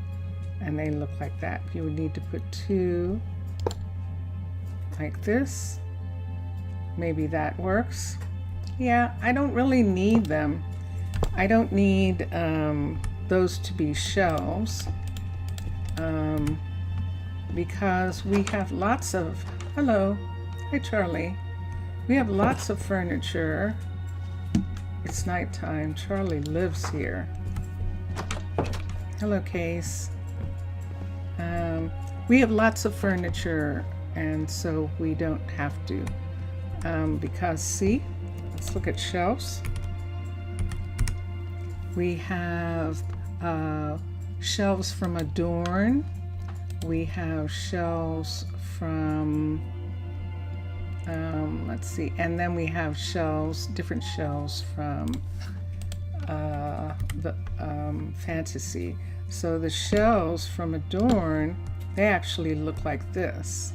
and they look like that. You would need to put two like this. Maybe that works. Yeah, I don't really need them. I don't need those to be shelves because we have lots of, hello, hi Charlie. We have lots of furniture. It's nighttime. Charlie lives here. Hello, Case. We have lots of furniture, and so we don't have to because see, let's look at shelves. We have shelves from Adorn. We have shelves from, let's see, and then we have shelves, different shelves from the Fantasy. So the shelves from Adorn, they actually look like this.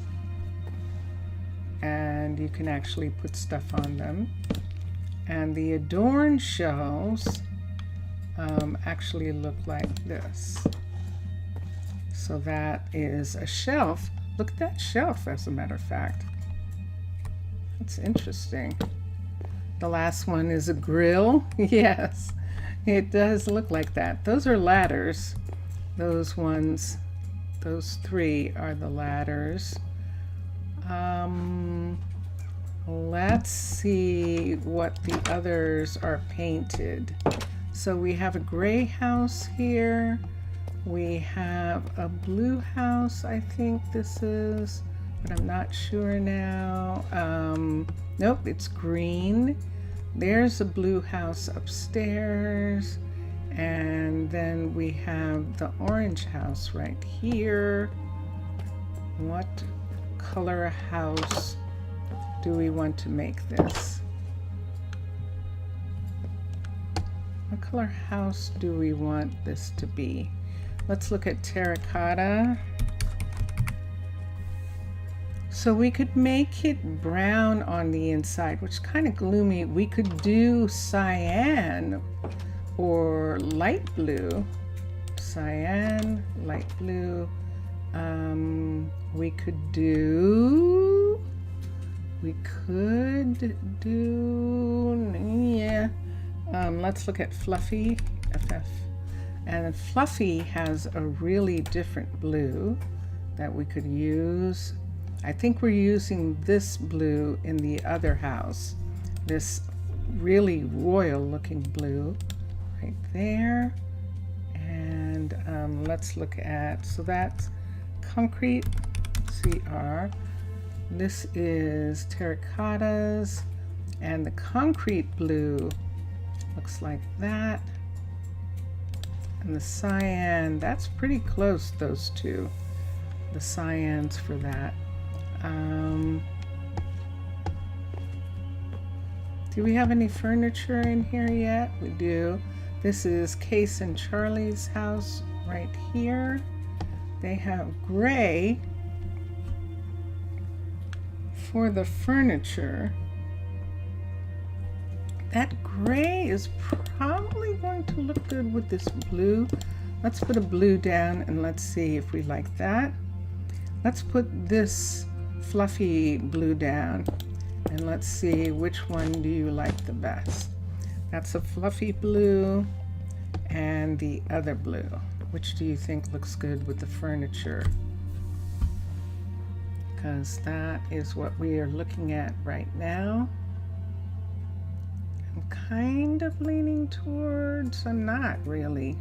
And you can actually put stuff on them. And the Adorn shelves actually look like this. So that is a shelf. Look at that shelf, as a matter of fact. That's interesting. The last one is a grill. Yes, it does look like that. Those are ladders. Those ones, those three are the ladders. Let's see what the others are painted. So we have a gray house here. We have a blue house, I think this is, but I'm not sure now. Nope, it's green. There's a blue house upstairs. And then we have the orange house right here. What color house do we want to make this? What color house do we want this to be? Let's look at terracotta. So we could make it brown on the inside, which is kind of gloomy. We could do cyan or light blue. Cyan, light blue. We could do, yeah. Let's look at Fluffy, FF. And Fluffy has a really different blue that we could use. I think we're using this blue in the other house. This really royal looking blue right there. And let's look at, so that's concrete, CR. This is terracottas, and the concrete blue looks like that. And the cyan, that's pretty close, those two. The cyans for that. Do we have any furniture in here yet? We do. This is Case and Charlie's house right here. They have gray for the furniture. That gray is probably going to look good with this blue. Let's put a blue down and let's see if we like that. Let's put this fluffy blue down and let's see which one do you like the best. That's a fluffy blue, and the other blue. Which do you think looks good with the furniture? Because that is what we are looking at right now. I'm kind of leaning towards, I'm not really.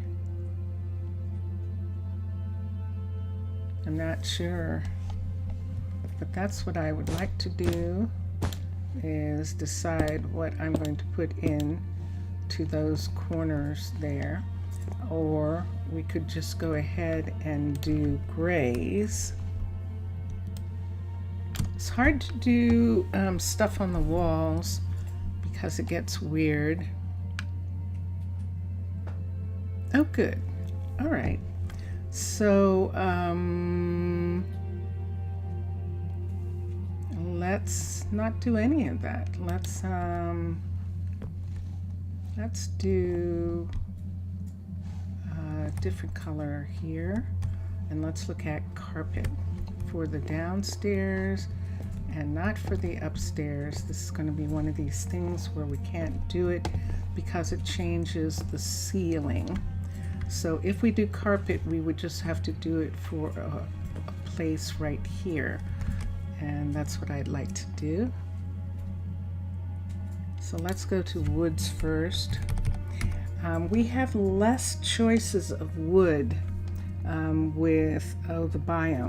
I'm not sure. But that's what I would like to do, is decide what I'm going to put in to those corners there. Or we could just go ahead and do grays. It's hard to do stuff on the walls because it gets weird. Oh, good. All right. So let's not do any of that. Let's do a different color here, and let's look at carpet for the downstairs and not for the upstairs. This is going to be one of these things where we can't do it because it changes the ceiling. So if we do carpet, we would just have to do it for a place right here, and that's what I'd like to do. So let's go to woods first. We have less choices of wood with the biome.